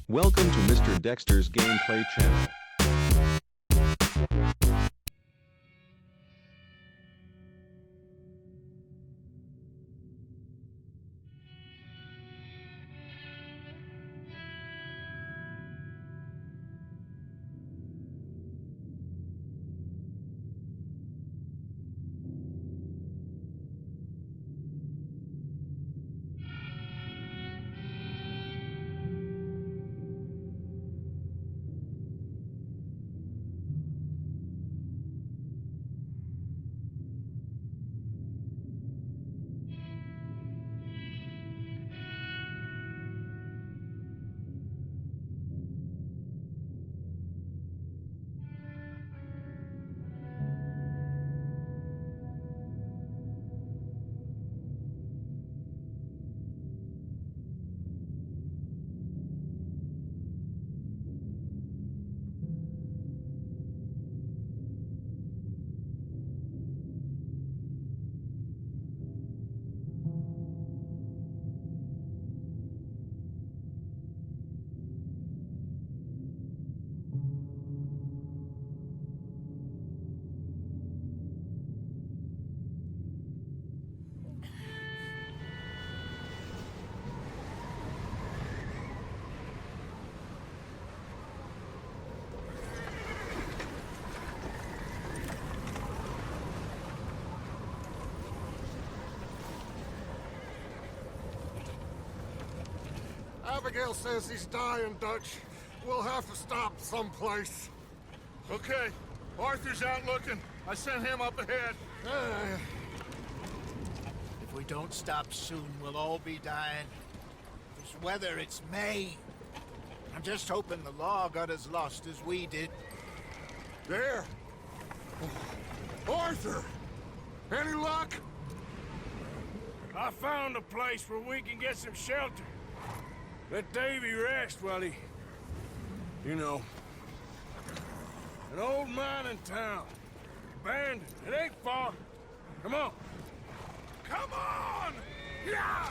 Welcome to Mr. Dexter's Gameplay channel. Abigail says he's dying, Dutch. We'll have to stop someplace. Okay. Arthur's out looking. I sent him up ahead. If we don't stop soon, we'll all be dying. This weather, it's May. I'm just hoping the law got as lost as we did. There! Arthur! Any luck? I found a place where we can get some shelter. Let Davy rest while he... You know. An old mining town. Abandoned. It ain't far. Come on. Come on! Yeah!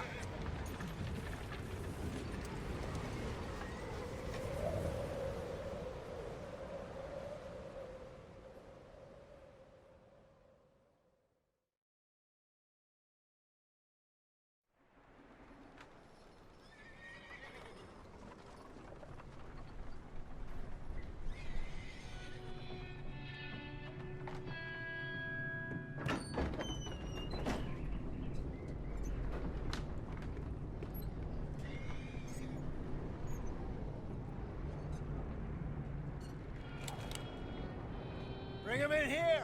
Bring him in here!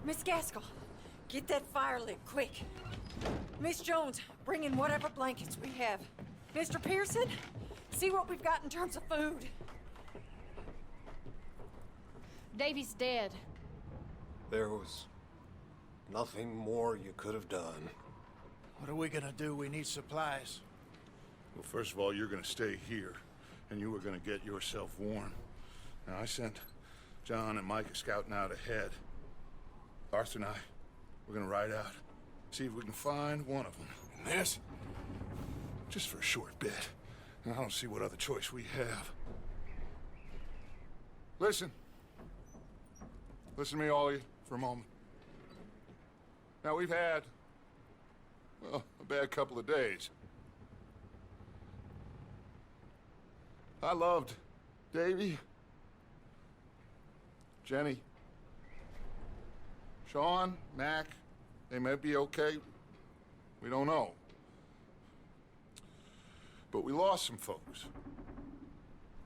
Miss Gaskell, get that fire lit, quick. Miss Jones, bring in whatever blankets we have. Mr. Pearson, see what we've got in terms of food. Davy's dead. There was nothing more you could have done. What are we gonna do? We need supplies. Well, first of all, you're gonna stay here, and you were gonna get yourself warm. Now, I sent John and Micah scouting out ahead. Arthur and I, we're gonna ride out, see if we can find one of them. And this, just for a short bit. And I don't see what other choice we have. Listen. Listen to me, all of you, for a moment. Now, we've had, well, a bad couple of days. I loved Davy, Jenny, Sean, Mac. They may be okay. We don't know. But we lost some folks.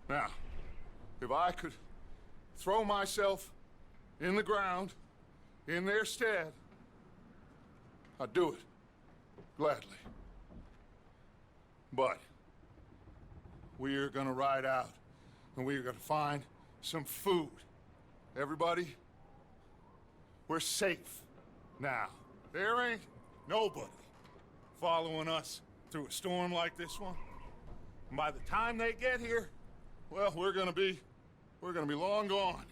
Now, if I could throw myself in the ground, in their stead, I'd do it, gladly. But we're gonna ride out, and we're gonna find some food. Everybody, we're safe now. There ain't nobody following us through a storm like this one. And by the time they get here, well, we're gonna be long gone.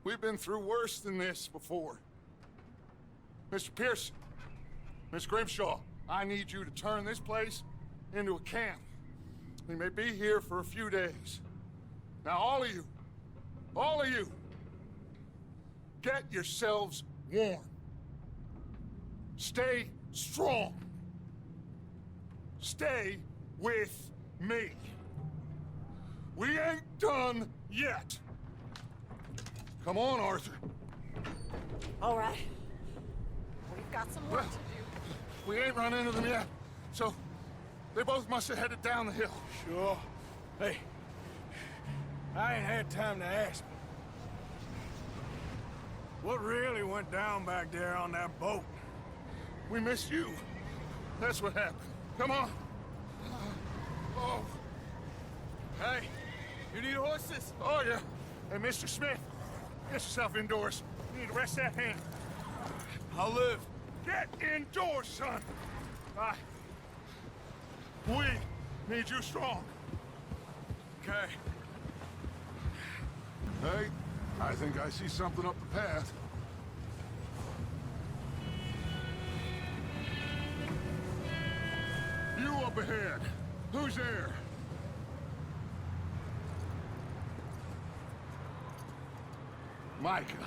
We've been through worse than this before. Mr. Pearson, Miss Grimshaw, I need you to turn this place into a camp. We may be here for a few days. Now, all of you, get yourselves warm. Stay strong. Stay with me. We ain't done yet. Come on, Arthur. All right. We've got some work to do. We ain't run into them yet, so they both must have headed down the hill. Sure. Hey, I ain't had time to ask. What really went down back there on that boat? We missed you. That's what happened. Come on. Oh. Hey, you need horses? Oh, yeah. Hey, Mr. Smith, get yourself indoors. You need to rest that hand. I'll live. Get indoors, son. We need you strong. Okay. Hey, I think I see something up the path. You up ahead. Who's there? Micah.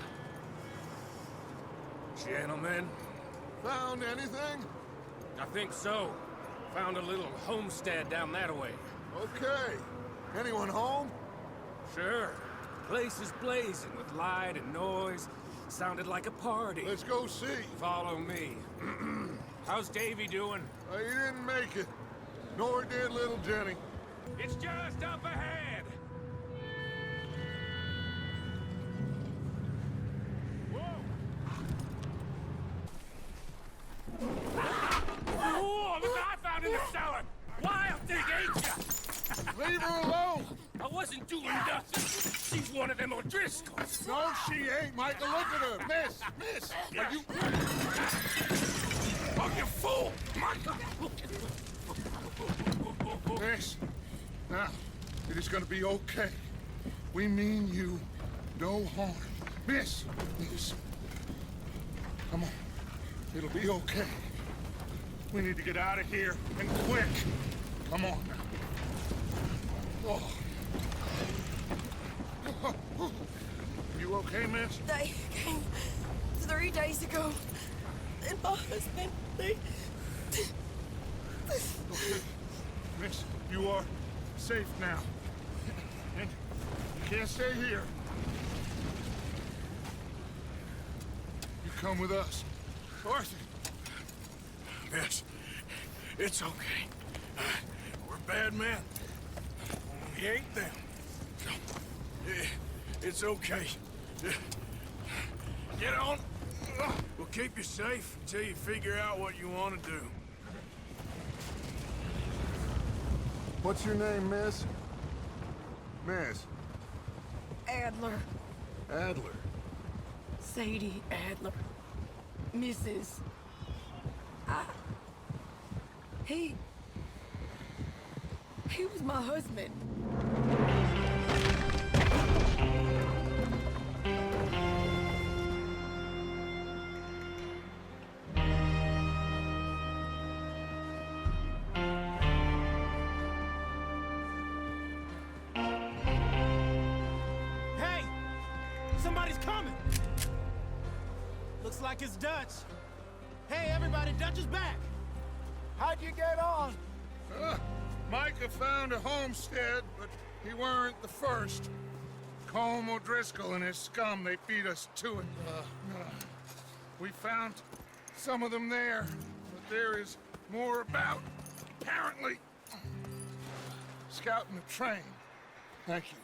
Gentlemen, Found anything? I think so. Found a little homestead down that way. Okay. Anyone home? Sure. Place is blazing with light and noise. Sounded like a party. Let's go see. Follow me. How's Davy doing? He didn't make it. Nor did little Jenny. It's just up ahead. Whoa, look what I found in the cellar! Wild thing, ain't ya? Leave her alone! I wasn't doing nothing. She's one of them O'Driscolls. No, she ain't, Micah. Look at her. Miss, are you... Oh, you fool! Michael! Miss, now, it is gonna be okay. We mean you no harm. Miss, come on. It'll be okay. We need to get out of here, and quick. Come on now. Oh. You okay, miss? They came 3 days ago. And my husband, they... Okay. Miss, you are safe now. And you can't stay here. You come with us. Arthur! Miss, it's okay. We're bad men. We ain't them. So, it's okay. Get on. We'll keep you safe until you figure out what you want to do. What's your name, miss? Miss? Adler. Adler. Sadie Adler. Mrs. He was my husband. Hey! Somebody's coming! Looks like it's Dutch. Hey, everybody, Dutch is back! How'd you get on? Micah found a homestead, but he weren't the first. Colm O'Driscoll and his scum, they beat us to it. We found some of them there, but there is more about, apparently. Scouting the train. Thank you.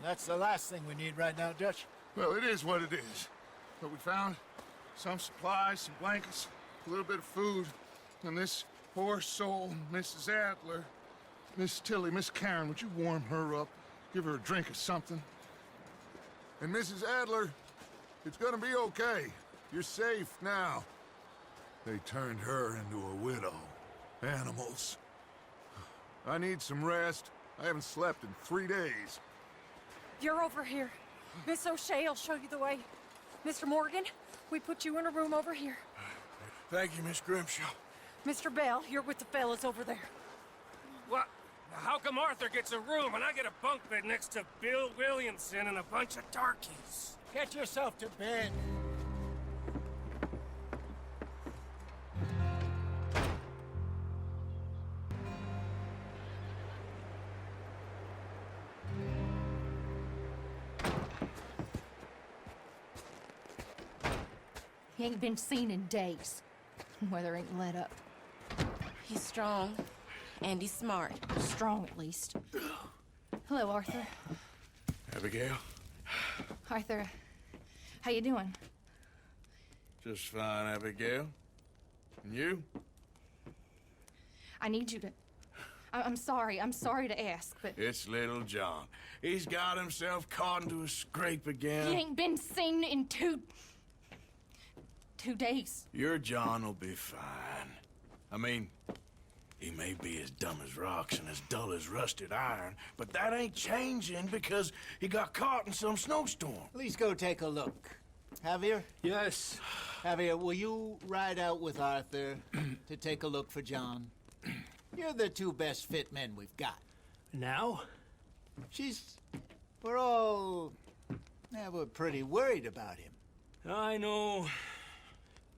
That's the last thing we need right now, Dutch. Well, it is what it is. But we found some supplies, some blankets, a little bit of food, and this poor soul, Mrs. Adler, Miss Tilly, Miss Karen, would you warm her up? Give her a drink or something? And Mrs. Adler, it's gonna be okay. You're safe now. They turned her into a widow. Animals. I need some rest. I haven't slept in 3 days. You're over here. Miss O'Shea will show you the way. Mr. Morgan, we put you in a room over here. Thank you, Miss Grimshaw. Mr. Bell, you're with the fellas over there. What? How come Arthur gets a room and I get a bunk bed next to Bill Williamson and a bunch of darkies? Get yourself to bed. He ain't been seen in days. Weather ain't let up. He's strong, and he's smart. Strong, at least. Hello, Arthur. Abigail? Arthur, how you doing? Just fine, Abigail. And you? I need you to... I'm sorry to ask, but... It's little John. He's got himself caught into a scrape again. He ain't been seen in two days. Your John will be fine. I mean, he may be as dumb as rocks and as dull as rusted iron, but that ain't changing because he got caught in some snowstorm. Please go take a look. Javier? Yes. Javier, will you ride out with Arthur to take a look for John? You're the two best fit men we've got. Now? We're all... Yeah, we're pretty worried about him. I know.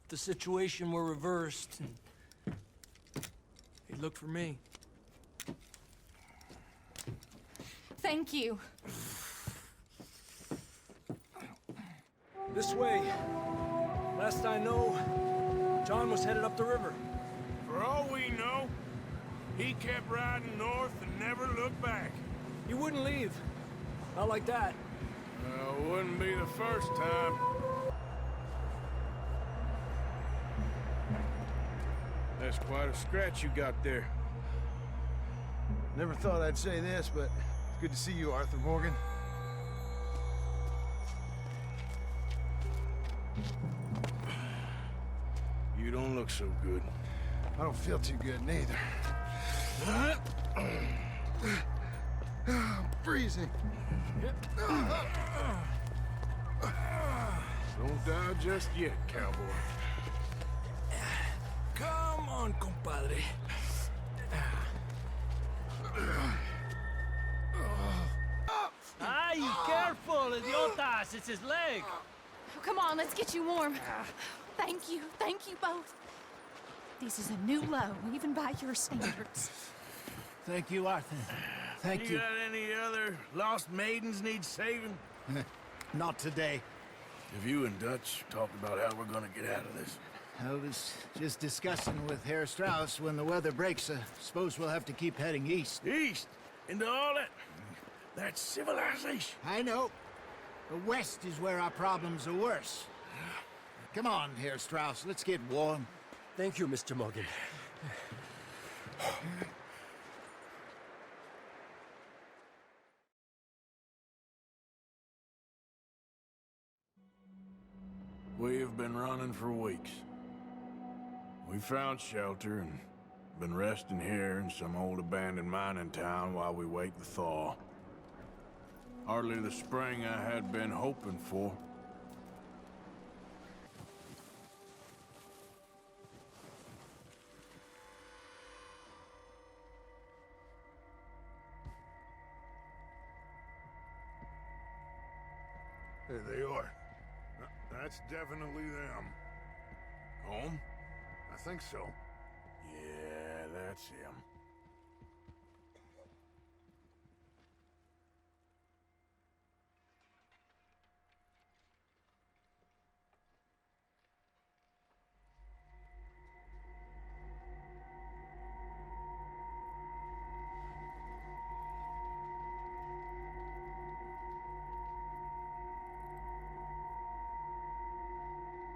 If the situation were reversed, he'd look for me. Thank you. This way. Last I know, John was headed up the river. For all we know, he kept riding north and never looked back. He wouldn't leave. Not like that. Wouldn't be the first time. That's quite a scratch you got there. Never thought I'd say this, but it's good to see you, Arthur Morgan. You don't look so good. I don't feel too good, neither. I'm freezing. Don't die just yet, cowboy. Come on, compadre. Ay, careful, idiotas! It's his leg! Oh, come on, let's get you warm. Thank you both. This is a new low, even by your standards. Thank you, Arthur. Thank you. Got any other lost maidens need saving? Not today. Have you and Dutch talked about how we're gonna get out of this? I was just discussing with Herr Strauss when the weather breaks. Suppose we'll have to keep heading east. East? Into all that civilization? I know. The west is where our problems are worse. Come on, Herr Strauss. Let's get warm. Thank you, Mr. Morgan. We have been running for weeks. We found shelter and been resting here in some old abandoned mining town while we wait the thaw. Hardly the spring I had been hoping for. There they are. That's definitely them. Home? I think so. Yeah, that's him.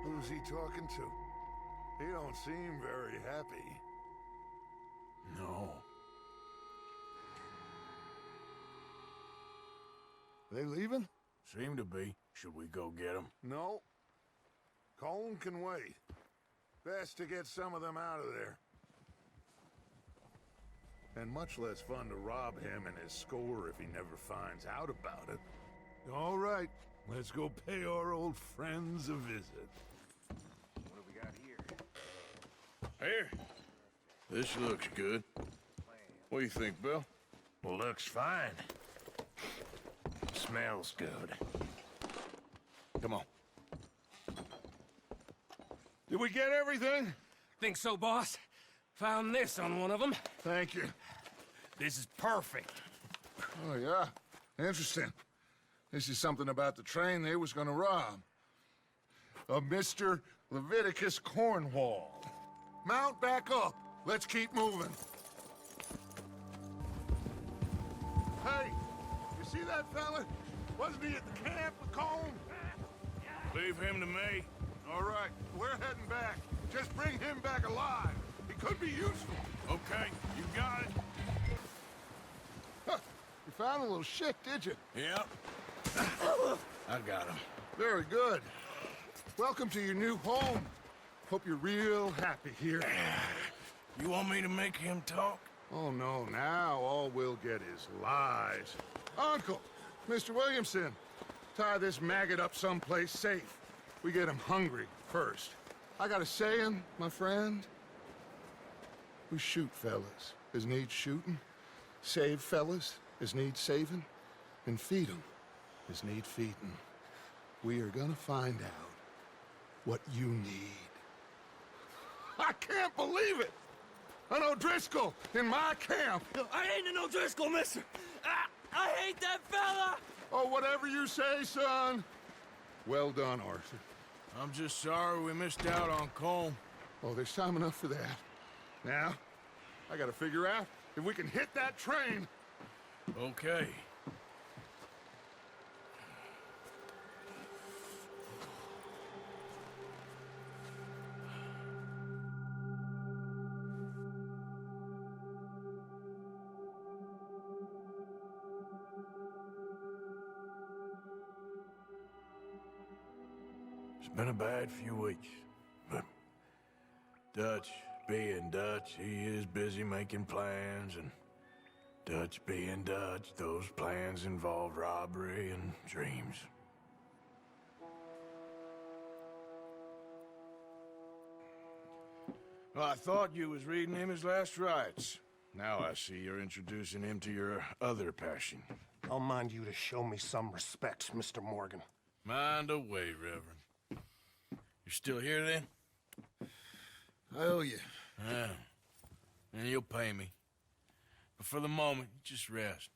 Who's he talking to? He don't seem very happy. No. They leaving? Seem to be. Should we go get them? No. Colm can wait. Best to get some of them out of there. and much less fun to rob him and his score if he never finds out about it. All right, let's go pay our old friends a visit. What do we got here? Here. This looks good. What do you think, Bill? Looks fine. Smells good. Come on. Did we get everything? Think so, boss? Found this on one of them. Thank you. This is perfect. Oh, yeah? Interesting. This is something about the train they was gonna rob. A Mr. Leviticus Cornwall. Mount back up. Let's keep moving. Hey, you see that fella? Wasn't he at the camp with Colm? Leave him to me. All right, we're heading back. Just bring him back alive. He could be useful. Okay, you got it. Huh, you found a little shit, did you? Yep. I got him. Very good. Welcome to your new home. Hope you're real happy here. You want me to make him talk? Oh, no, now all we'll get is lies. Uncle, Mr. Williamson, tie this maggot up someplace safe. We get him hungry first. I got a saying, my friend. We shoot fellas as need shooting, save fellas as need saving, and feed 'em as need feeding. We are gonna find out what you need. I can't believe it! An O'Driscoll in my camp! I ain't an O'Driscoll, mister! I hate that fella! Oh, whatever you say, son. Well done, Arthur. I'm just sorry we missed out on Colm. Oh, there's time enough for that. Now, I gotta figure out if we can hit that train. Okay. It's been a bad few weeks, but Dutch being Dutch, he is busy making plans, and Dutch being Dutch, those plans involve robbery and dreams. Well, I thought you was reading him his last rites. Now I see you're introducing him to your other passion. I'll mind you to show me some respect, Mr. Morgan. Mind away, Reverend. You're still here, then? I owe you. Yeah. And you'll pay me. But for the moment, just rest.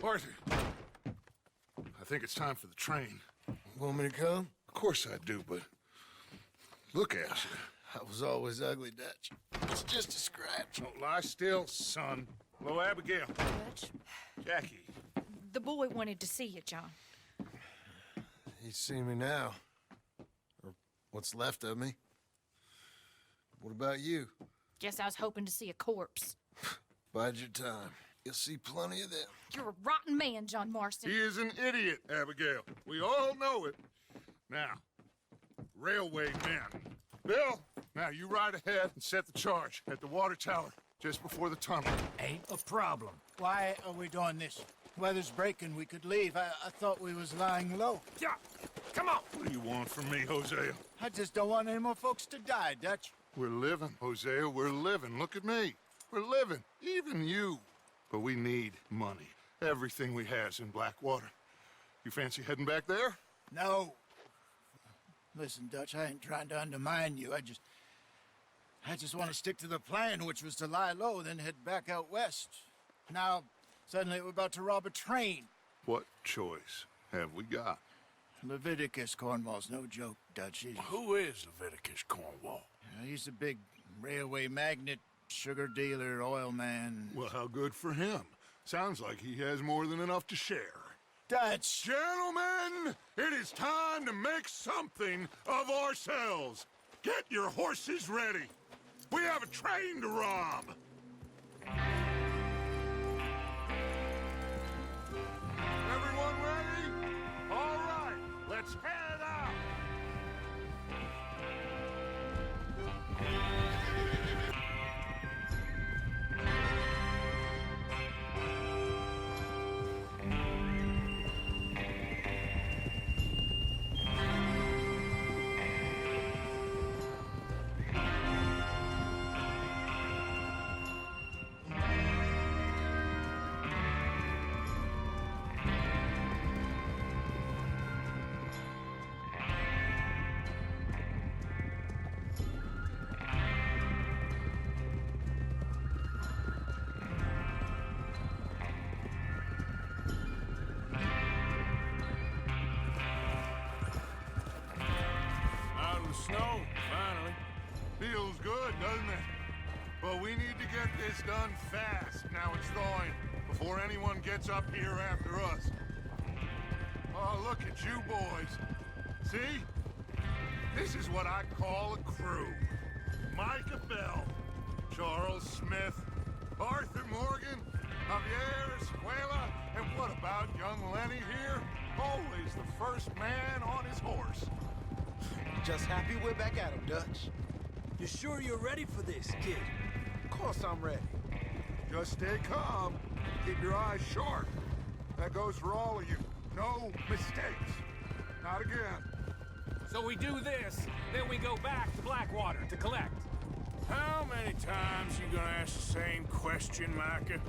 Arthur, I think it's time for the train. Want me to come? Of course I do, but look at you. I was always ugly, Dutch. It's just a scratch. Don't lie still, son. Hello, Abigail. Dutch, Jackie. the boy wanted to see you, John. He's seen me now. Or what's left of me. What about you? Guess I was hoping to see a corpse. Bide your time. You'll see plenty of them. You're a rotten man, John Marston. He is an idiot, Abigail. We all know it. Now, railway men. Bill, now you ride ahead and set the charge at the water tower just before the tunnel. Ain't a problem. Why are we doing this? Weather's breaking, we could leave. I thought we was lying low. Yeah, come on! What do you want from me, Hosea? I just don't want any more folks to die, Dutch. We're living, Hosea. We're living. Look at me. We're living. Even you. But we need money. Everything we has in Blackwater. You fancy heading back there? No. Listen, Dutch, I ain't trying to undermine you. I just want to stick to the plan, which was to lie low, then head back out west. Now, suddenly we're about to rob a train. What choice have we got? Leviticus Cornwall's no joke, Dutch. Who is Leviticus Cornwall? He's a big railway magnate, sugar dealer, oil man. Well, how good for him. Sounds like he has more than enough to share. Dutch! Gentlemen, it is time to make something of ourselves. Get your horses ready. We have a train to rob. Everyone ready? All right, let's head out. doesn't it? But we need to get this done fast, now it's thawing, before anyone gets up here after us. Oh, look at you boys. See? This is what I call a crew. Micah Bell, Charles Smith, Arthur Morgan, Javier Escuela, and what about young Lenny here? Always the first man on his horse. Just happy we're back at him, Dutch. You sure you're ready for this, kid? Of course I'm ready. Just stay calm. Keep your eyes sharp. That goes for all of you. No mistakes. Not again. So we do this, then we go back to Blackwater to collect. How many times you gonna ask the same question, Micah?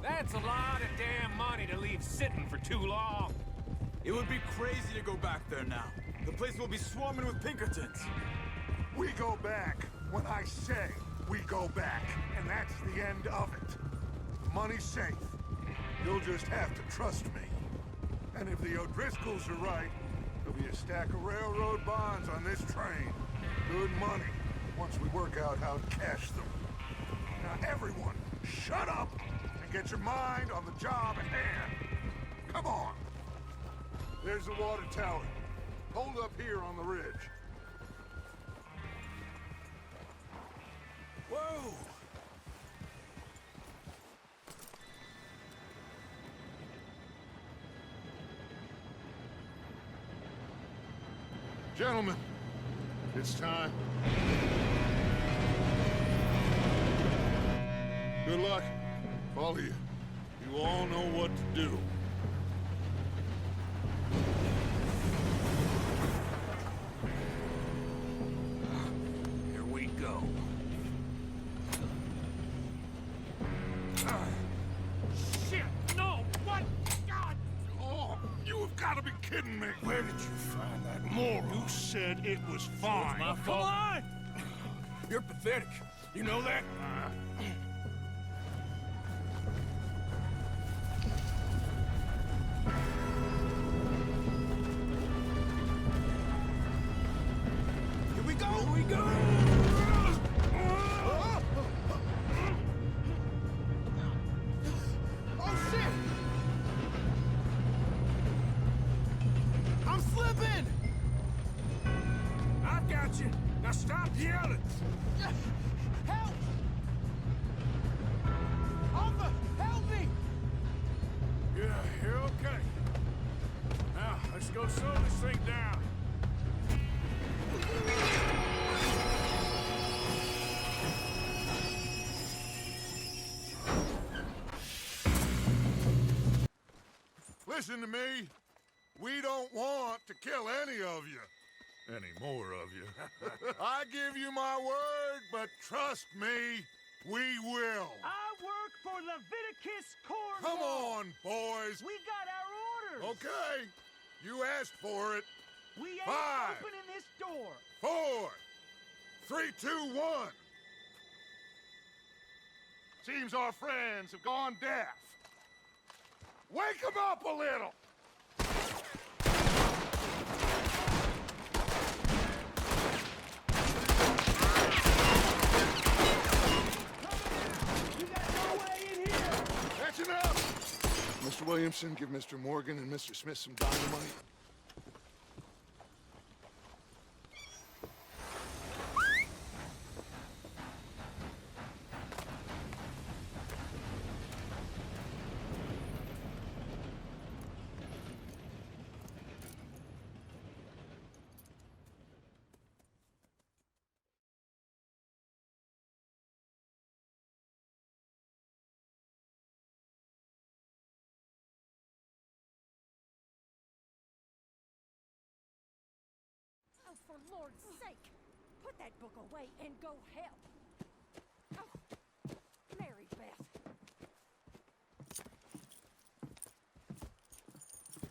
That's a lot of damn money to leave sitting for too long. It would be crazy to go back there now. The place will be swarming with Pinkertons. We go back when I say we go back, and that's the end of it. The money's safe. You'll just have to trust me. And if the O'Driscolls are right, there'll be a stack of railroad bonds on this train. Good money, once we work out how to cash them. Now everyone, shut up and get your mind on the job at hand. Come on. There's the water tower. Hold up here on the ridge. Whoa! Gentlemen, it's time. Good luck, all of you. You all know what to do. Here we go. Shit, no, what? God! Oh, you have got to be kidding me. Where did you find that moron? You said it was fine. My fault. Come on! You're pathetic. You know that? Here we go! Here we go! Oh, shit! I'm slipping! I've got you. Now stop yelling. Help! Arthur, help me! Yeah, you're okay. Now, let's go slow this thing down. Listen to me. We don't want to kill any of you. Any more of you. I give you my word, but trust me, we will. I work for Leviticus Cornwall. Come on, boys. We got our orders. Okay. You asked for it. We ain't 5, opening this door. 4, 3, 2, 1. Seems our friends have gone deaf. Wake them up a little. You got no way in here. That's enough. Mr. Williamson, give Mr. Morgan and Mr. Smith some dynamite. Oh, for Lord's sake! Put that book away and go help! Oh, Mary Beth.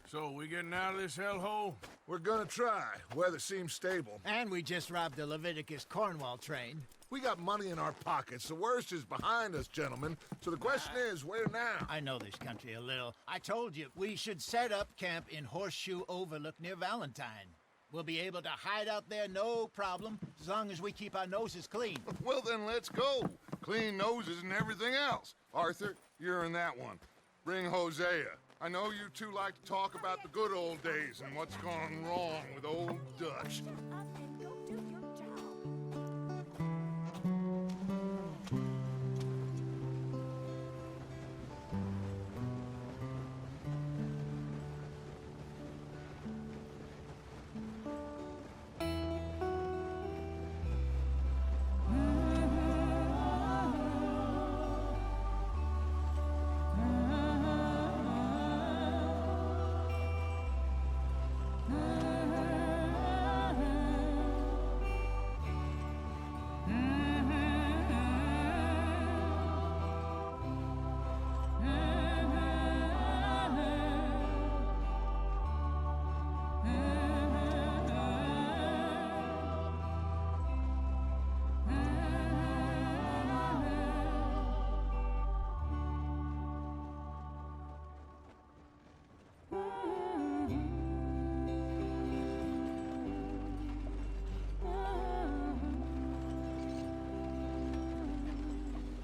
So, we getting out of this hellhole? We're gonna try. Weather seems stable. And we just robbed the Leviticus Cornwall train. We got money in our pockets. The worst is behind us, gentlemen. So the question is, where now? I know this country a little. I told you, we should set up camp in Horseshoe Overlook near Valentine. We'll be able to hide out there no problem, as long as we keep our noses clean. Well, then let's go. Clean noses and everything else. Arthur, you're in that one. Bring Hosea. I know you two like to talk about the good old days and what's gone wrong with old Dutch.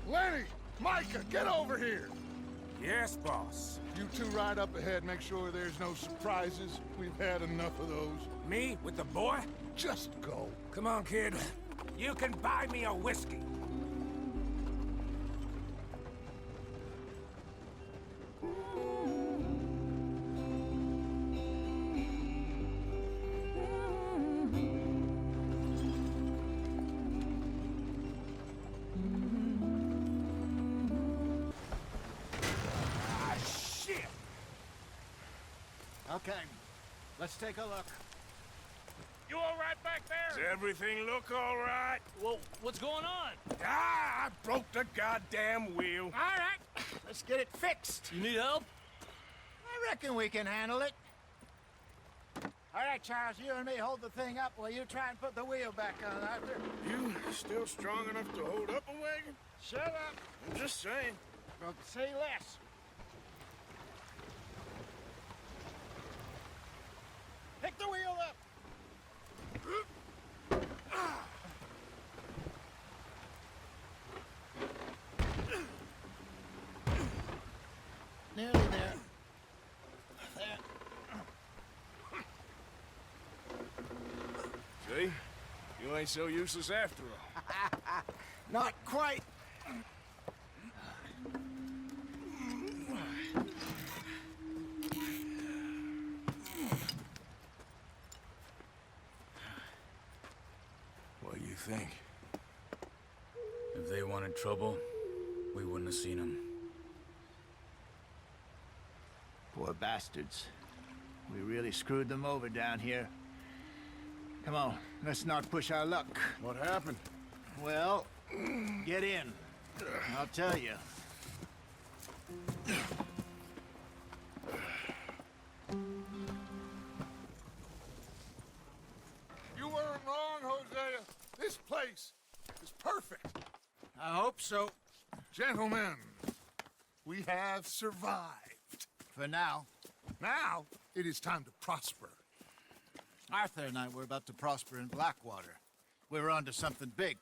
Lenny! Micah, get over here! Yes, boss. You two ride up ahead, make sure there's no surprises. We've had enough of those. Me with the boy? Just go. Come on, kid. You can buy me a whiskey. Okay, let's take a look. You all right back there? Does everything look all right? Well, what's going on? Ah, I broke the goddamn wheel. All right, let's get it fixed. You need help? I reckon we can handle it. All right, Charles, you and me hold the thing up while you try and put the wheel back on, Arthur. You still strong enough to hold up a wagon? Shut up. I'm just saying. Well, say less. Pick the wheel up. Nearly there. There. See? You ain't so useless after all. Not quite. What do you think? If they wanted trouble, we wouldn't have seen them. Poor bastards. We really screwed them over down here. Come on, let's not push our luck. What happened? Well, get in. I'll tell you. You weren't wrong, Hosea. This place is perfect. I hope so. Gentlemen, we have survived. For now. Now, it is time to prosper. Arthur and I were about to prosper in Blackwater. We were onto something big.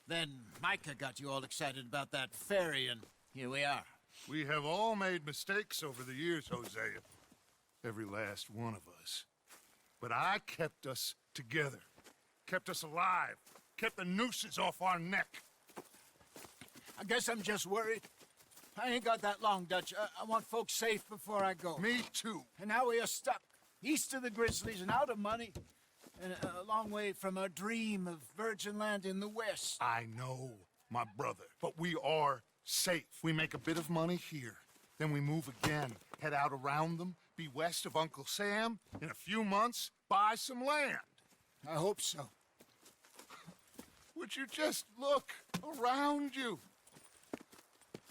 Then Micah got you all excited about that ferry, and here we are. We have all made mistakes over the years, Hosea. Every last one of us. But I kept us together. Kept us alive. Kept the nooses off our neck. I guess I'm just worried. I ain't got that long, Dutch. I want folks safe before I go. Me too. And now we are stuck, east of the Grizzlies and out of money, and a long way from our dream of virgin land in the west. I know, my brother, but we are safe. We make a bit of money here, then we move again, head out around them, be west of Uncle Sam, in a few months, buy some land. I hope so. Would you just look around you?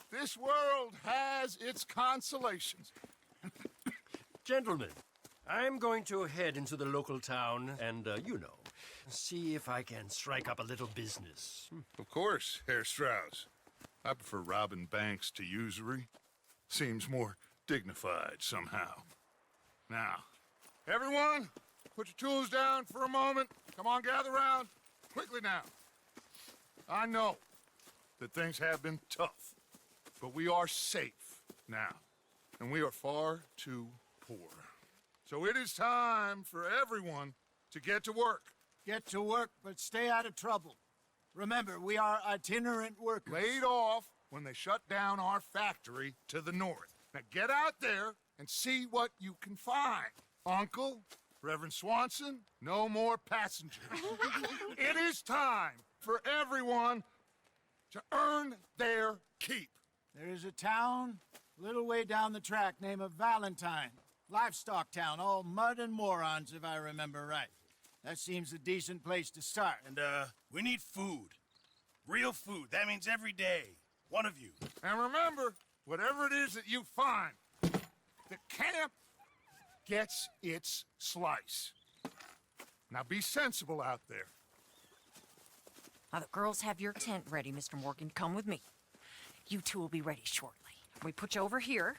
This world has its consolations. Gentlemen, I'm going to head into the local town and, you know, see if I can strike up a little business. Of course, Herr Strauss. I prefer robbing banks to usury. Seems more dignified somehow. Now, everyone, put your tools down for a moment. Come on, gather round. Quickly now. I know that things have been tough, but we are safe now, and we are far too poor. So it is time for everyone to get to work. Get to work, but stay out of trouble. Remember, we are itinerant workers. Laid off when they shut down our factory to the north. Now get out there and see what you can find. Uncle, Reverend Swanson, no more passengers. It is time for everyone to earn their keep. There is a town a little way down the track named Valentine. Livestock town, all mud and morons, if I remember right. That seems a decent place to start. And, we need food. Real food. That means every day. One of you. And remember, whatever it is that you find, the camp gets its slice. Now be sensible out there. Now, the girls have your tent ready, Mr. Morgan. Come with me. You two will be ready shortly. We put you over here.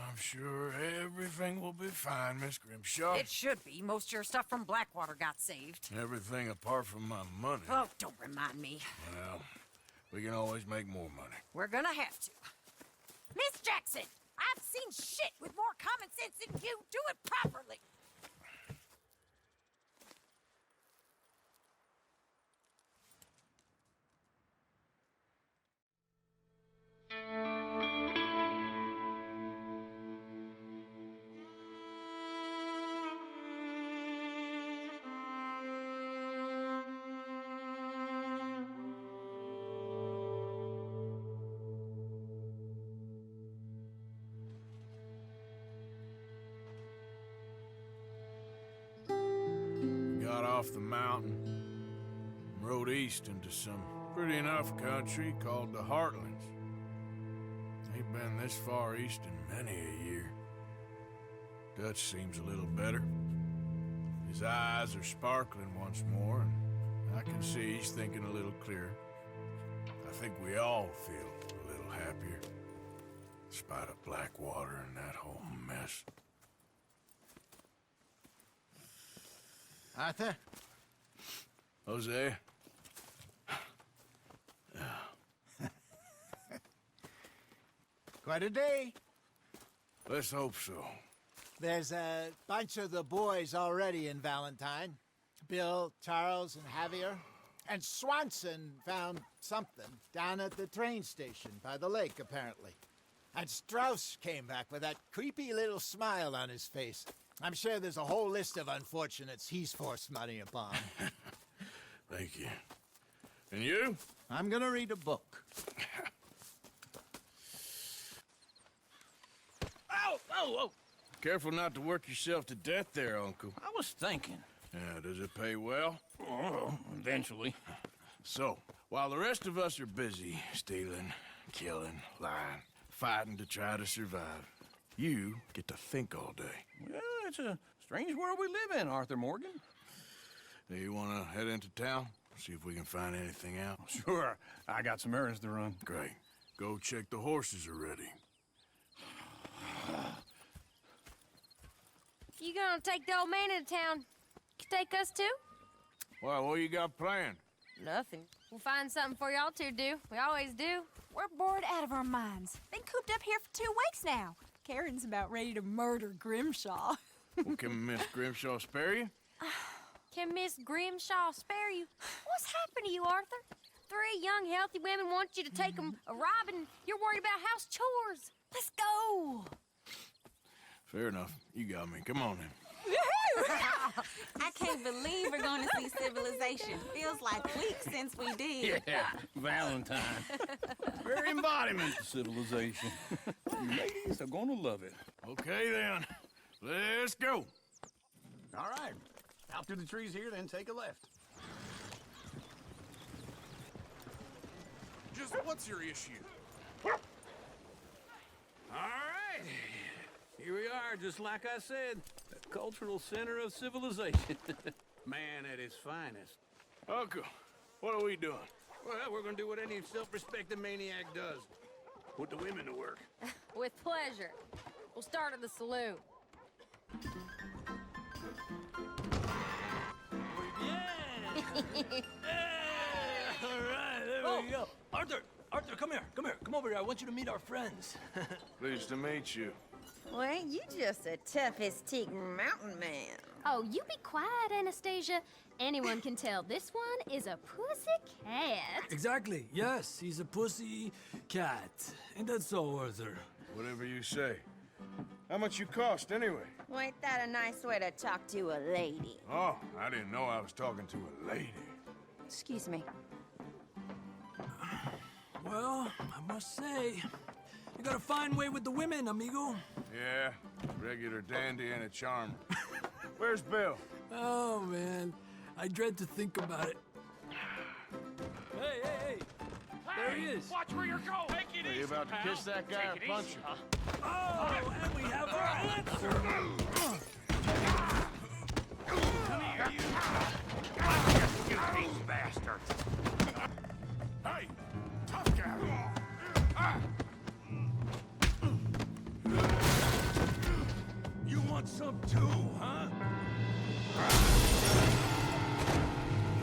I'm sure everything will be fine, Miss Grimshaw. It should be. Most of your stuff from Blackwater got saved. Everything apart from my money. Oh, don't remind me. Well, we can always make more money. We're gonna have to. Miss Jackson, I've seen shit with more common sense than you. Do it properly. Got off the mountain, rode east into some pretty enough country called the Heartlands. Ain't been this far east in many a year. Dutch seems a little better. His eyes are sparkling once more, and I can see he's thinking a little clearer. I think we all feel a little happier, in spite of Blackwater and that whole mess. Arthur? Jose? Quite a day. Let's hope so. There's a bunch of the boys already in Valentine. Bill, Charles, and Javier. And Swanson found something down at the train station by the lake, apparently. And Strauss came back with that creepy little smile on his face. I'm sure there's a whole list of unfortunates he's forced money upon. Thank you. And you? I'm gonna read a book. Ow! Oh, oh! Careful not to work yourself to death there, Uncle. I was thinking. Yeah, does it pay well? Oh, eventually. So, while the rest of us are busy stealing, killing, lying, fighting to try to survive, you get to think all day. Well, it's a strange world we live in, Arthur Morgan. Do you want to head into town? See if we can find anything out? Sure. I got some errands to run. Great. Go check the horses are ready. You gonna take the old man into town? Take us too? Well, what you got planned? Nothing. We'll find something for y'all to do. We always do. We're bored out of our minds. Been cooped up here for 2 weeks now. Karen's about ready to murder Grimshaw. Well, can Miss Grimshaw spare you? Can Miss Grimshaw spare you? What's happened to you, Arthur? 3 young, healthy women want you to take them a robbing. You're worried about house chores. Let's go. Fair enough. You got me. Come on then. I can't believe we're going to see civilization. Feels like weeks since we did. Yeah, Valentine. Very embodiment of civilization. You ladies are gonna love it. Okay then. Let's go. All right. Out through the trees here, then take a left. Just what's your issue? All right. Here we are, just like I said. The cultural center of civilization. Man at his finest. Uncle, what are we doing? Well, we're gonna do what any self-respecting maniac does. Put the women to work. With pleasure. We'll start at the saloon. All right, there we go. Arthur, come here. Come over here. I want you to meet our friends. Pleased to meet you. Well, ain't you just a tough-as-teak mountain man? Oh, you be quiet, Anastasia. Anyone can tell this one is a pussy cat. Exactly. Yes, he's a pussy cat. Ain't that so, Arthur? Whatever you say. How much you cost, anyway? Well, ain't that a nice way to talk to a lady? Oh, I didn't know I was talking to a lady. Excuse me. Well, I must say, you got a fine way with the women, amigo. Yeah, regular dandy and a charmer. Where's Bill? Oh, man. I dread to think about it. Hey! There he is. Watch where you're going. Take it Are easy, you about to pal. kiss that guy or Take it punch easy, him? huh? Oh, and we have our answer. Come here, you. You these bastards. Hey, tough guy. You want some too, huh?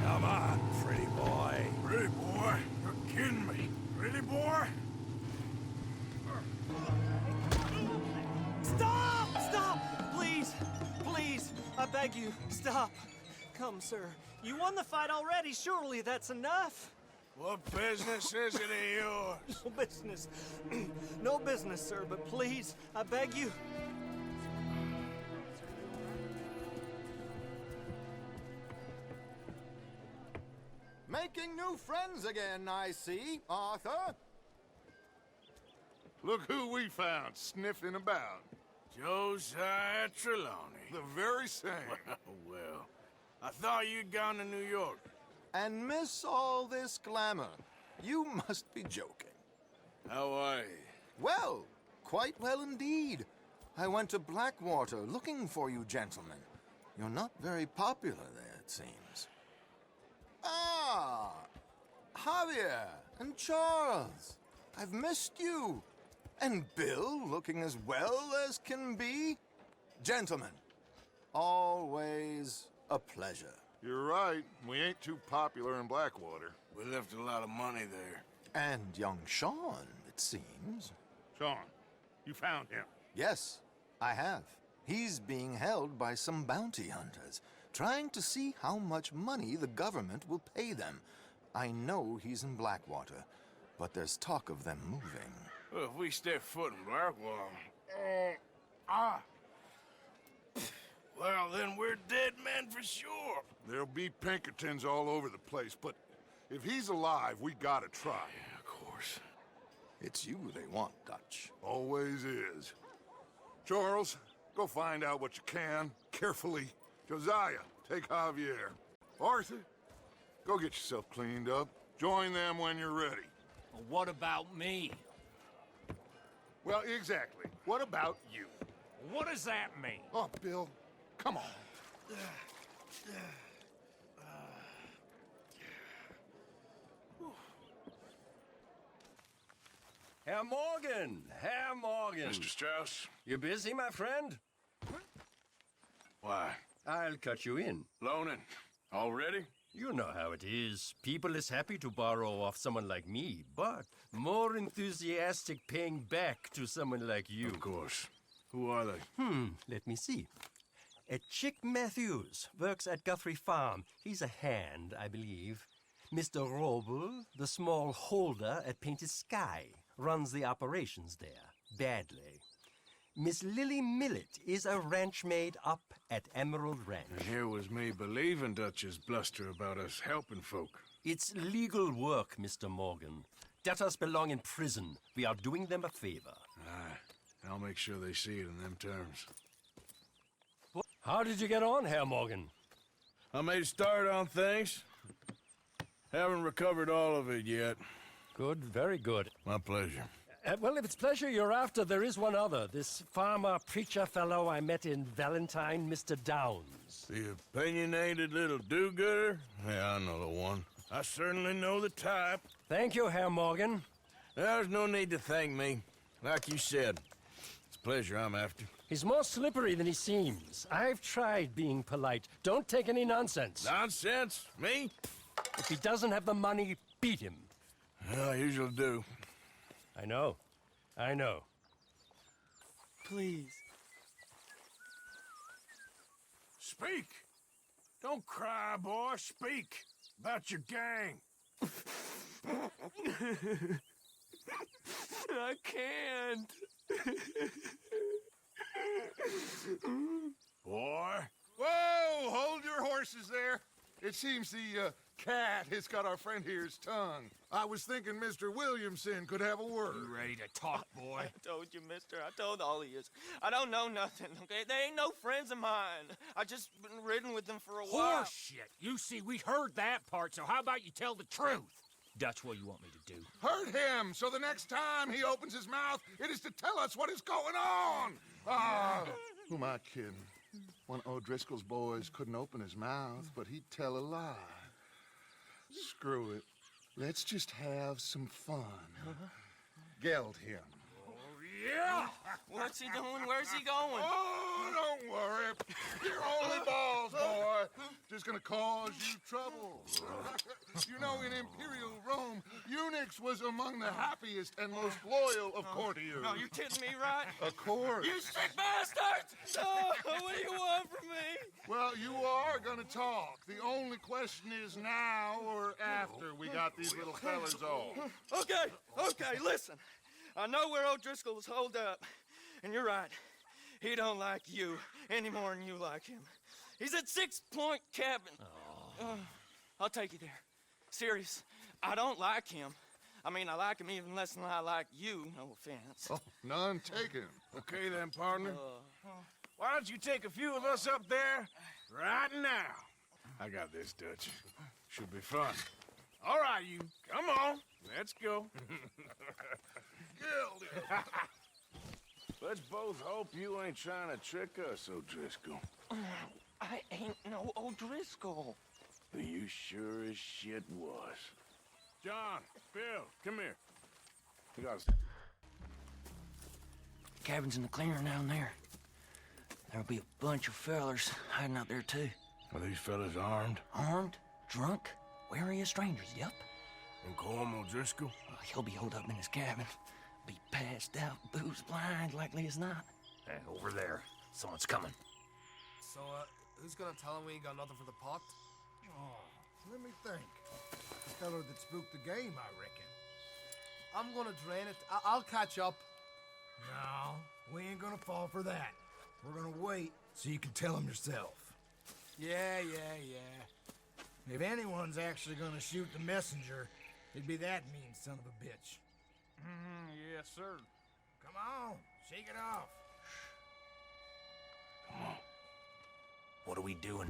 Come on, pretty boy. Pretty boy? You're kidding me. Pretty boy? Stop! Please, I beg you, stop. Come, sir. You won the fight already. Surely that's enough. What business is it of yours? No business. No business, sir, but please, I beg you. Making new friends again, I see, Arthur. Look who we found sniffing about. Josiah Trelawney. The very same. Well, I thought you'd gone to New York. And miss all this glamour. You must be joking. How are you? Well, quite well indeed. I went to Blackwater looking for you gentlemen. You're not very popular there, it seems. Ah, Javier and Charles. I've missed you. And Bill looking as well as can be. Gentlemen, always a pleasure. You're right. We ain't too popular in Blackwater. We left a lot of money there. And young Sean, it seems. Sean, you found him. Yes, I have. He's being held by some bounty hunters, trying to see how much money the government will pay them. I know he's in Blackwater, but there's talk of them moving. Well, if we step foot in Blackwater... Well, then we're dead men for sure. There'll be Pinkertons all over the place, but if he's alive, we gotta try. Yeah, of course. It's you they want, Dutch. Always is. Charles, go find out what you can, carefully. Josiah, take Javier. Arthur, go get yourself cleaned up. Join them when you're ready. Well, what about me? Well, exactly. What about you? What does that mean? Oh, Bill, come on. Herr Morgan! Herr Morgan! Mr. Strauss? You busy, my friend? Why? I'll cut you in. Loaning. Already? You know how it is. People is happy to borrow off someone like me, but more enthusiastic paying back to someone like you. Of course. Who are they? Let me see. Chick Matthews works at Guthrie Farm. He's a hand, I believe. Mr. Roble, the small holder at Painted Sky, runs the operations there, badly. Miss Lily Millet is a ranch maid up at Emerald Ranch. And here was me believing Dutch's bluster about us helping folk. It's legal work, Mr. Morgan. Debtors belong in prison. We are doing them a favor. Aye. I'll make sure they see it in them terms. How did you get on, Herr Morgan? I made a start on things. Haven't recovered all of it yet. Good, very good. My pleasure. Well, if it's pleasure you're after, there is one other. This farmer preacher fellow I met in Valentine, Mr. Downs. The opinionated little do-gooder? Yeah, I know the one. I certainly know the type. Thank you, Herr Morgan. There's no need to thank me. Like you said, it's the pleasure I'm after. He's more slippery than he seems. I've tried being polite. Don't take any nonsense. Nonsense? Me? If he doesn't have the money, beat him. Well, I usually do. I know. I know. Please. Speak! Don't cry, boy. Speak about your gang. I can't. Boy. Whoa! Hold your horses there. It seems the cat has got our friend here's tongue. I was thinking Mr. Williamson could have a word. You ready to talk, boy? I told you, mister. I told all of you. I don't know nothing, okay? They ain't no friends of mine. I just been ridden with them for a while. Horseshit. You see, we heard that part, so how about you tell the truth? Dutch, what do you want me to do? Hurt him, so the next time he opens his mouth, it is to tell us what is going on. Who am I kidding? One of O'Driscoll's boys couldn't open his mouth, but he'd tell a lie. Screw it. Let's just have some fun. Geld him. Yeah! What's he doing? Where's he going? Oh, don't worry. You're only balls, boy. Just gonna cause you trouble. You know, in Imperial Rome, eunuchs was among the happiest and most loyal of courtiers. No, you're kidding me, right? Of course. You sick bastard! No, what do you want from me? Well, you are gonna talk. The only question is now or after we got these little fellas off. Okay, listen. I know where O'Driscoll's holed up, and you're right. He don't like you any more than you like him. He's at 6 Point Cabin. I'll take you there. Serious, I don't like him. I mean, I like him even less than I like you, no offense. Oh, none taken. Okay then, partner. Why don't you take a few of us up there right now? I got this, Dutch. Should be fun. All right, you. Come on. Let's go. Let's both hope you ain't trying to trick us, O'Driscoll. I ain't no O'Driscoll. You sure as shit was. John, Bill, come here. We got Cabin's in the clearing down there. There'll be a bunch of fellers hiding out there, too. Are these fellas armed? Armed, drunk, wary of strangers, yep. And Colm O'Driscoll? He'll be holed up in his cabin. Be passed out, booze blind, likely as not. Hey, over there. Someone's coming. So, who's gonna tell him we ain't got nothing for the pot? Oh, let me think. The fellow that spooked the game, I reckon. I'm gonna drain it. I'll catch up. No, we ain't gonna fall for that. We're gonna wait so you can tell him yourself. Yeah. If anyone's actually gonna shoot the messenger, it'd be that mean son of a bitch. Yes, sir. Come on, shake it off. Come on. What are we doing?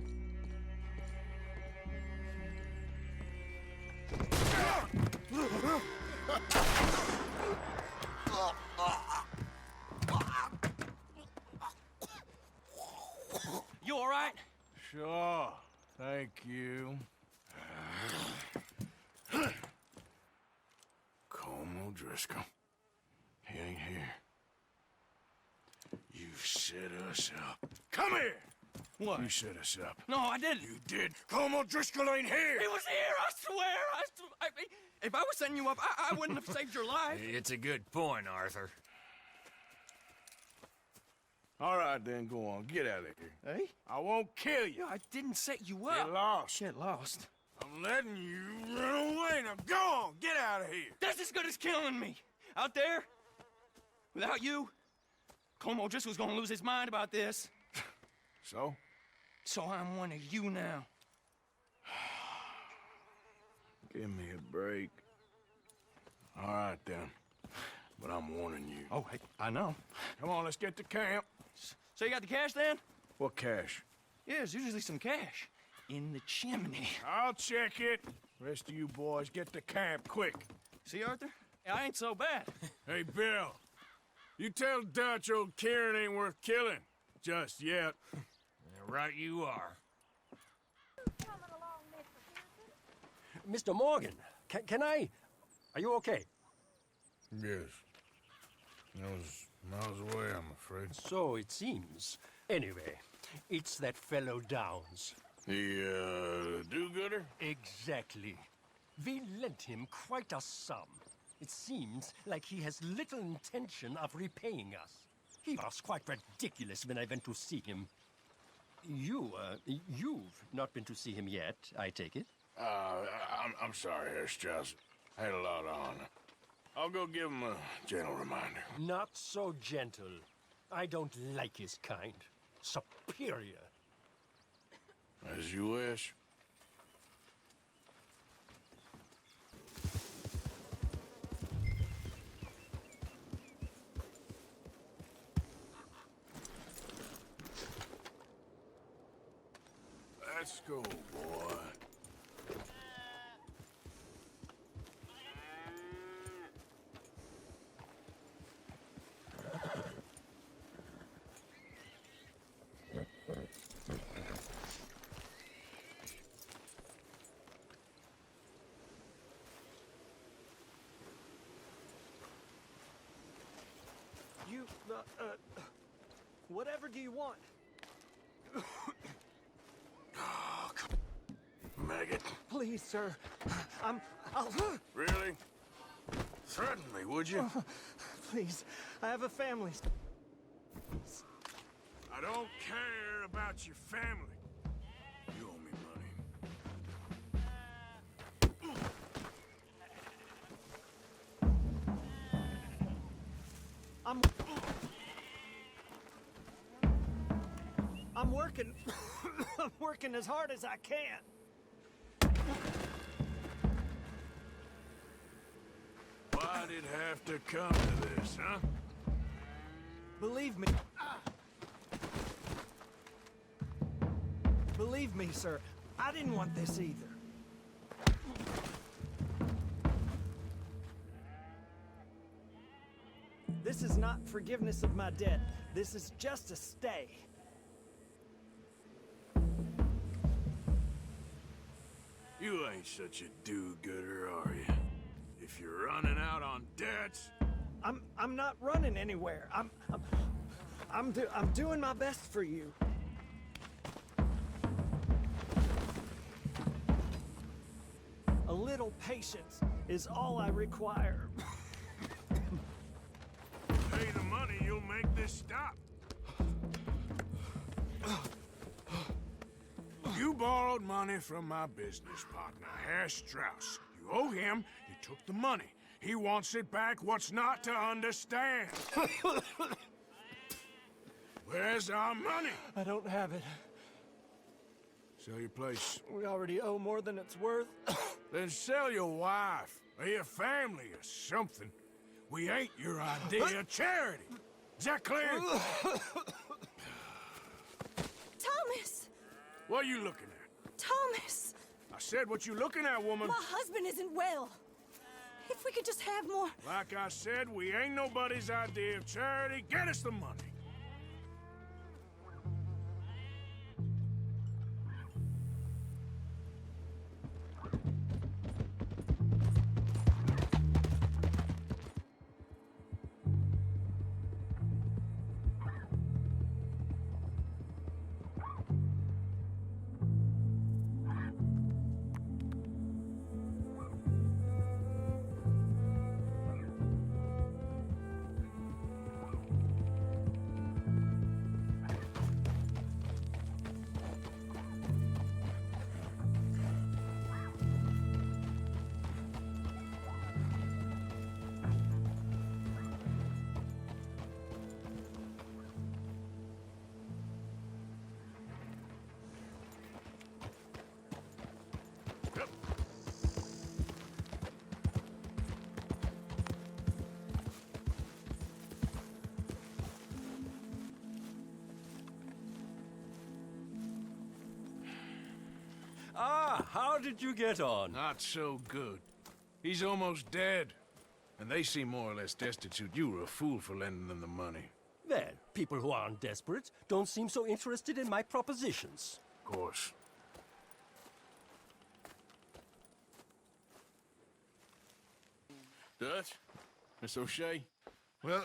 You all right? Sure. Thank you. Colm O'Driscoll. He ain't here. You set us up. Come here! What? You set us up. No, I didn't. You did. Colm O'Driscoll ain't here! He was here, I swear! If I was setting you up, I wouldn't have saved your life. It's a good point, Arthur. All right, then, go on. Get out of here. Hey? I won't kill you. I didn't set you up. Get lost. Get lost. I'm letting you run away. Now go on. Get out of here. That's as good as killing me. Out there, without you, Colm O'Driscoll's gonna lose his mind about this. So? So I'm one of you now. Give me a break. All right, then. But I'm warning you. Oh, hey, I know. Come on, let's get to camp. So you got the cash, then? What cash? Yeah, there's usually some cash. In the chimney. I'll check it. Rest of you boys, get to camp, quick. See, Arthur? I ain't so bad. Hey, Bill. You tell Dutch old Kieran ain't worth killing. Just yet. Right you are. Mr. Morgan, can I... Are you okay? Yes. That was Miles away, I'm afraid. So it seems. Anyway, it's that fellow Downs. The, do-gooder? Exactly. We lent him quite a sum. It seems like he has little intention of repaying us. He was quite ridiculous when I went to see him. You've not been to see him yet, I take it? I'm sorry, Herr Strauss. I had a lot on. I'll go give him a gentle reminder. Not so gentle. I don't like his kind. Superior. As you wish. Let's go, boy. You, whatever do you want? Maggot. Please, sir. I'll... Really? Threaten me, would you? Please, I have a family. I don't care about your family. You owe me money. I'm working. I'm working as hard as I can. Why'd it have to come to this, huh? Believe me. Believe me, sir. I didn't want this either. This is not forgiveness of my debt. This is just a stay. You ain't such a do-gooder, are you? If you're running out on debts... I'm not running anywhere. I'm doing my best for you. A little patience is all I require. Pay the money, you'll make this stop. You borrowed money from my business partner, Herr Strauss. You owe him, you took the money. He wants it back, what's not to understand? Where's our money? I don't have it. Sell your place. We already owe more than it's worth. Then sell your wife, or your family, or something. We ain't your idea of charity. Is that clear? Thomas! What are you looking at? Thomas! I said, what you looking at, woman? My husband isn't well. If we could just have more... Like I said, we ain't nobody's idea of charity. Get us the money. Ah, how did you get on? Not so good. He's almost dead. And they seem more or less destitute. You were a fool for lending them the money. Well, people who aren't desperate don't seem so interested in my propositions. Of course. Dutch? Miss O'Shea? Well,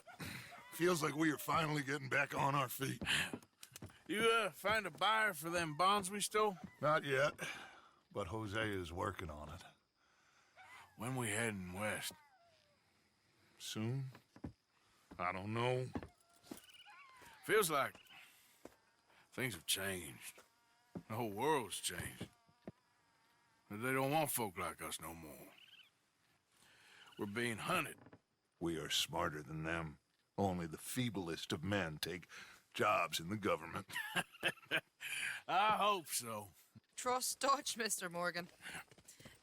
Feels like we are finally getting back on our feet. You, find a buyer for them bonds we stole? Not yet, but Hosea is working on it. When we heading west? Soon? I don't know. Feels like things have changed. The whole world's changed. They don't want folk like us no more. We're being hunted. We are smarter than them. Only the feeblest of men take jobs in the government. I hope so. Trust Dutch, Mr. Morgan.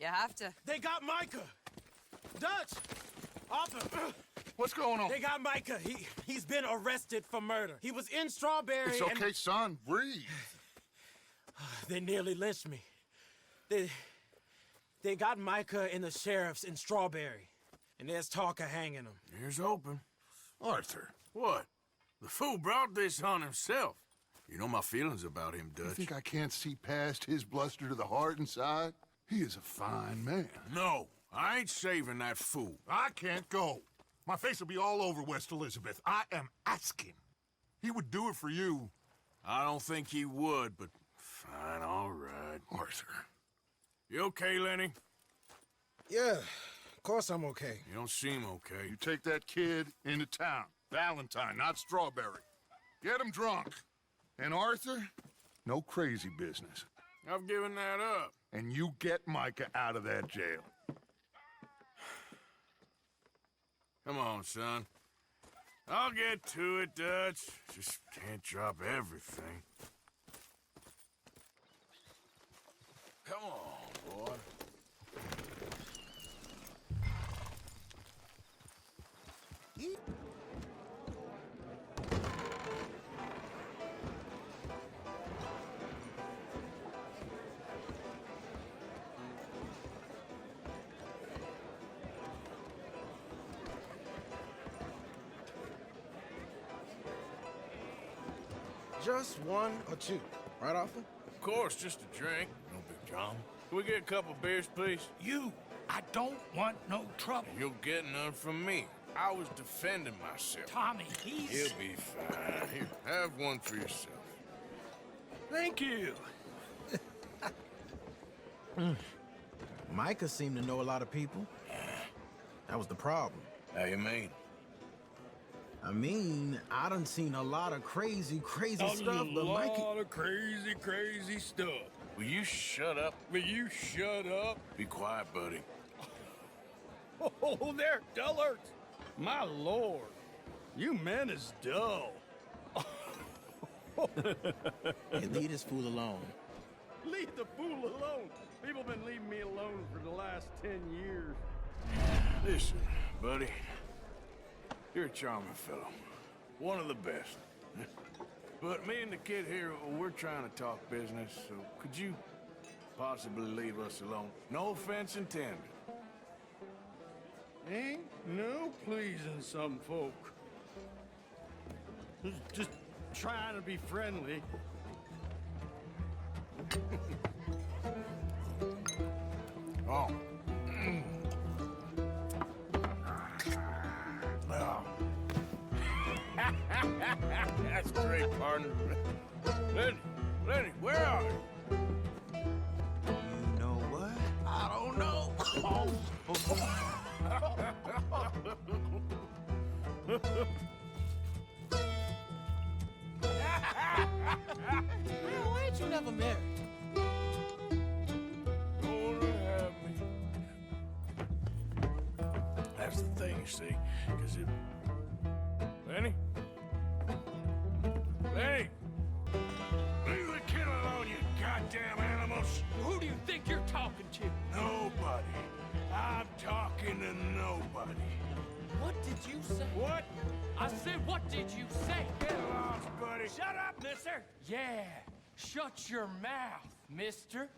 You have to. They got Micah! Dutch! Arthur! What's going on? They got Micah. He's been arrested for murder. He was in Strawberry. It's okay, son. Breathe. They nearly lynched me. They got Micah and the sheriffs in Strawberry. And there's talk of hanging him. Here's hoping. Arthur. What? The fool brought this on himself. You know my feelings about him, Dutch. You think I can't see past his bluster to the heart inside? He is a fine man. No, I ain't saving that fool. I can't go. My face will be all over West Elizabeth. I am asking. He would do it for you. I don't think he would, but fine, all right. Arthur. You okay, Lenny? Yeah, of course I'm okay. You don't seem okay. You take that kid into town. Valentine, not Strawberry. Get him drunk. And Arthur, no crazy business. I've given that up. And you get Micah out of that jail. Come on, son. I'll get to it, Dutch. Just can't drop everything. Come on, boy. Just one or two, right, Arthur? Of course, just a drink. No big drama. Can we get a couple beers, please? I don't want no trouble. You'll get none from me. I was defending myself. Tommy, he's... He'll be fine. Here, have one for yourself. Thank you. Micah seemed to know a lot of people. That was the problem. How you mean? I mean, I done seen a lot of crazy stuff, but Micah... A lot of crazy stuff. Will you shut up? Will you shut up? Be quiet, buddy. Oh, they're dullards. My lord, you men is dull. Hey, leave this fool alone. Leave the fool alone. People been leaving me alone for the last 10 years. Listen, buddy. You're a charming fellow. One of the best. But me and the kid here, we're trying to talk business, so could you possibly leave us alone? No offense intended. Ain't no pleasing some folk. Just trying to be friendly. Oh. That's great, partner. Lenny, where are you? You know what? I don't know. Man, why ain't you never married? Don't have me. That's the thing, you see, because it... Lenny? Lenny! Leave the kid alone, you goddamn animals! Who do you think you're talking to? Nobody. I'm talking to nobody. What did you say? What? I said, what did you say? Get lost, buddy. Shut up, mister! Yeah, shut your mouth, mister.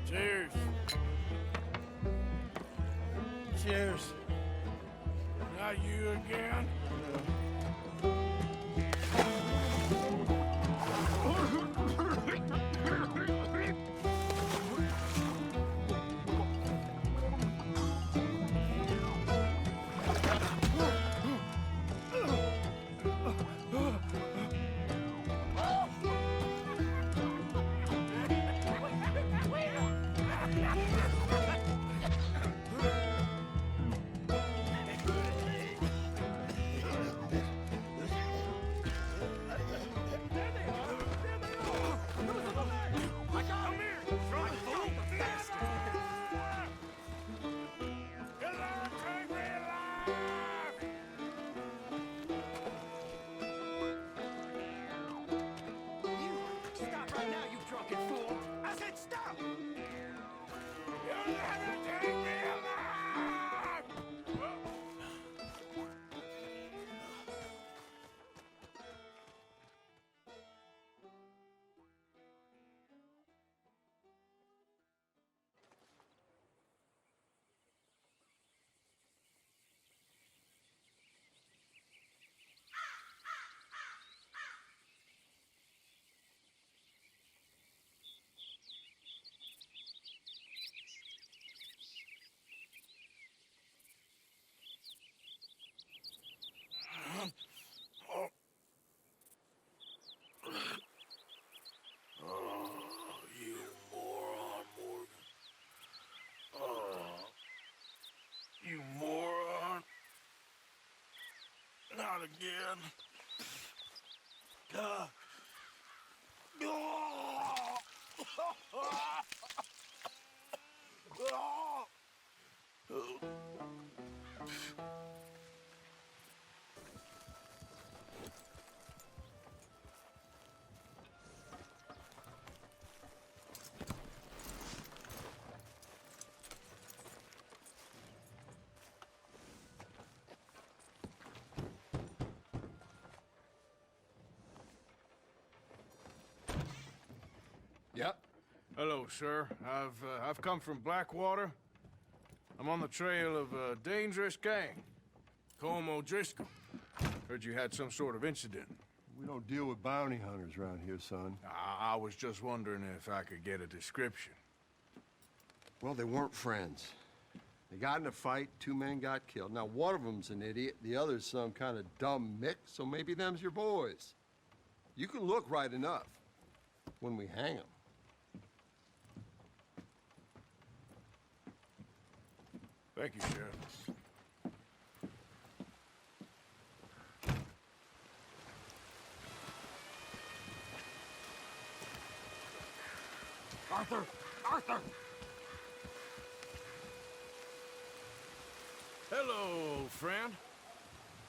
Cheers. Cheers. Not you again? Stop right now, you drunken fool! I said stop! You'll never take me alive! You moron, Morgan. You moron. Not again. Yep. Hello, sir. I've come from Blackwater. I'm on the trail of a dangerous gang. Colm O'Driscoll. Heard you had some sort of incident. We don't deal with bounty hunters around here, son. I was just wondering if I could get a description. Well, they weren't friends. They got in a fight, 2 men got killed. Now, one of them's an idiot, the other's some kind of dumb mix, so maybe them's your boys. You can look right enough when we hang them. Thank you, Sheriff. Arthur! Arthur! Hello, friend.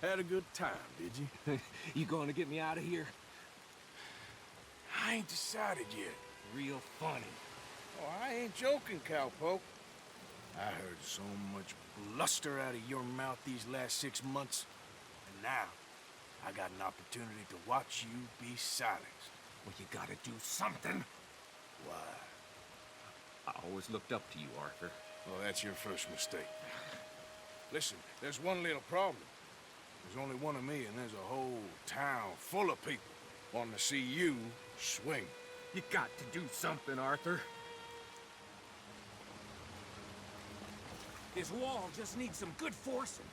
Had a good time, did you? You going to get me out of here? I ain't decided yet. Real funny. Oh, I ain't joking, cowpoke. I heard so much bluster out of your mouth these last 6 months. And now, I got an opportunity to watch you be silenced. Well, you gotta do something. Why? I always looked up to you, Arthur. Well, that's your first mistake. Listen, there's one little problem. There's only one of me, and there's a whole town full of people wanting to see you swing. You got to do something, Arthur. His wall just needs some good forcing.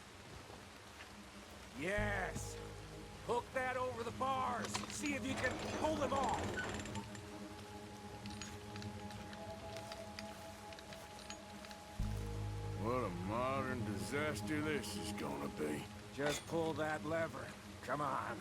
Yes. Hook that over the bars. See if you can pull them off. What a modern disaster this is gonna be. Just pull that lever. Come on.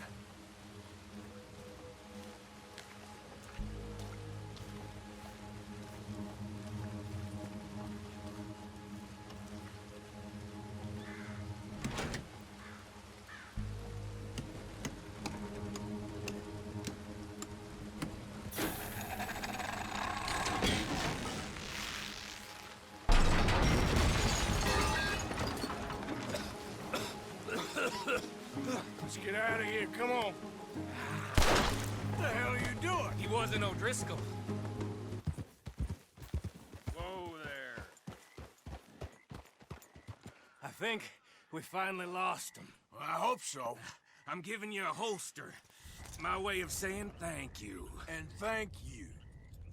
Let's get out of here, come on. What the hell are you doing? He wasn't O'Driscoll. Well, think we finally lost him. Well, I hope so. I'm giving you a holster. It's my way of saying thank you. And thank you.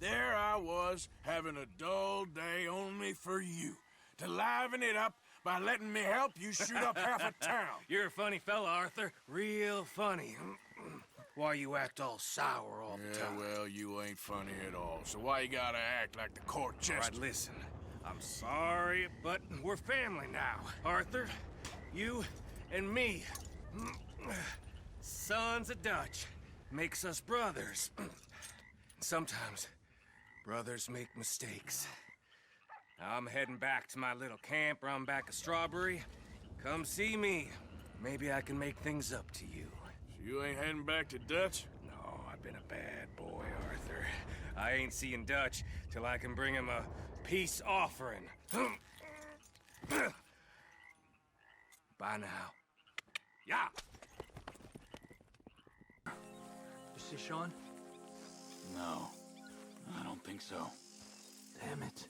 There I was, having a dull day only for you. To liven it up by letting me help you shoot up half a town. You're a funny fella, Arthur. Real funny. Why you act all sour all the time? Well, you ain't funny at all. So why you gotta act like the court jester? All right, listen. I'm sorry, but we're family now. Arthur, you and me. Sons of Dutch. Makes us brothers. Sometimes brothers make mistakes. Now I'm heading back to my little camp around back of Strawberry. Come see me. Maybe I can make things up to you. So you ain't heading back to Dutch? No, I've been a bad boy, Arthur. I ain't seeing Dutch till I can bring him a peace offering. Bye now. Yeah. You see Sean? No, I don't think so. Damn it.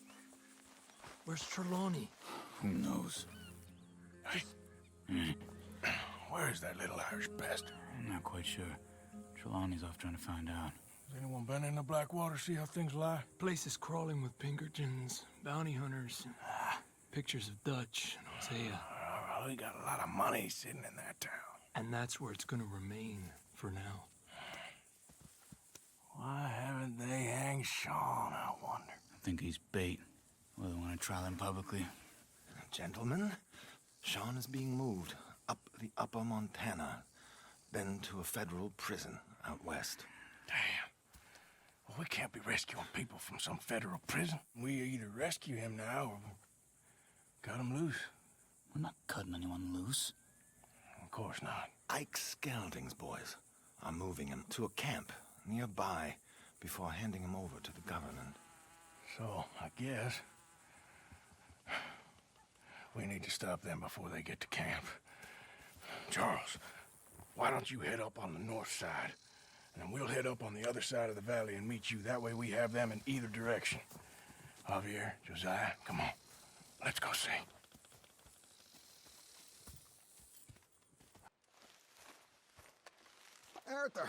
Where's Trelawney? Who knows? Where is that little Irish bastard? I'm not quite sure. Trelawney's off trying to find out. Has anyone been in the Blackwater, see how things lie? Place is crawling with Pinkertons, bounty hunters, pictures of Dutch and Hosea. We got a lot of money sitting in that town. And that's where it's gonna remain for now. Why haven't they hanged Sean, I wonder? I think he's bait. Well, they want to trial him publicly. Gentlemen, Sean is being moved up the upper Montana, then to a federal prison out west. Damn. Well, we can't be rescuing people from some federal prison. We either rescue him now or cut him loose. We're not cutting anyone loose. Of course not. Ike Skelding's boys are moving him to a camp nearby before handing him over to the government. So, I guess we need to stop them before they get to camp. Charles, why don't you head up on the north side, and we'll head up on the other side of the valley and meet you. That way we have them in either direction. Javier, Josiah, come on. Let's go see. Arthur.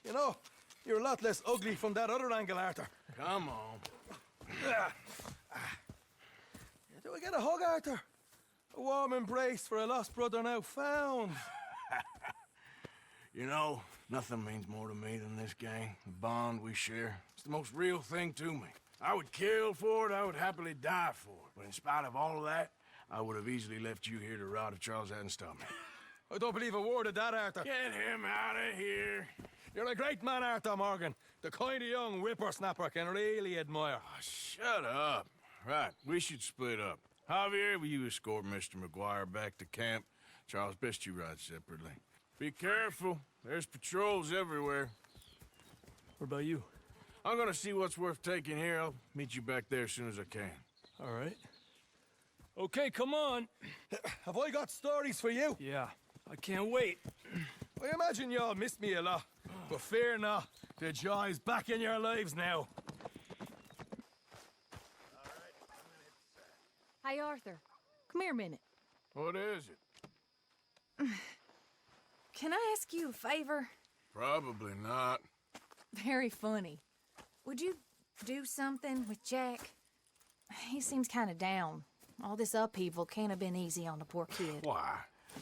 You know, you're a lot less ugly from that other angle, Arthur. Come on. Do we get a hug, Arthur? A warm embrace for a lost brother now found. You know, nothing means more to me than this gang, the bond we share. It's the most real thing to me. I would kill for it, I would happily die for it. But in spite of all of that, I would have easily left you here to rot if Charles hadn't stopped me. I don't believe a word of that, Arthur. Get him out of here. You're a great man, Arthur Morgan. The kind of young whippersnapper I can really admire. Oh, shut up. Right, we should split up. Javier, will you escort Mr. McGuire back to camp? Charles, best you ride separately. Be careful. There's patrols everywhere. What about you? I'm gonna see what's worth taking here. I'll meet you back there as soon as I can. All right. Okay, come on. Have I got stories for you? Yeah, I can't wait. I imagine y'all missed me a lot, but fear not. The joy's back in your lives now. Hey, Arthur, come here a minute. What is it? Can I ask you a favor? Probably not. Very funny. Would you do something with Jack? He seems kind of down. All this upheaval can't have been easy on the poor kid. Why?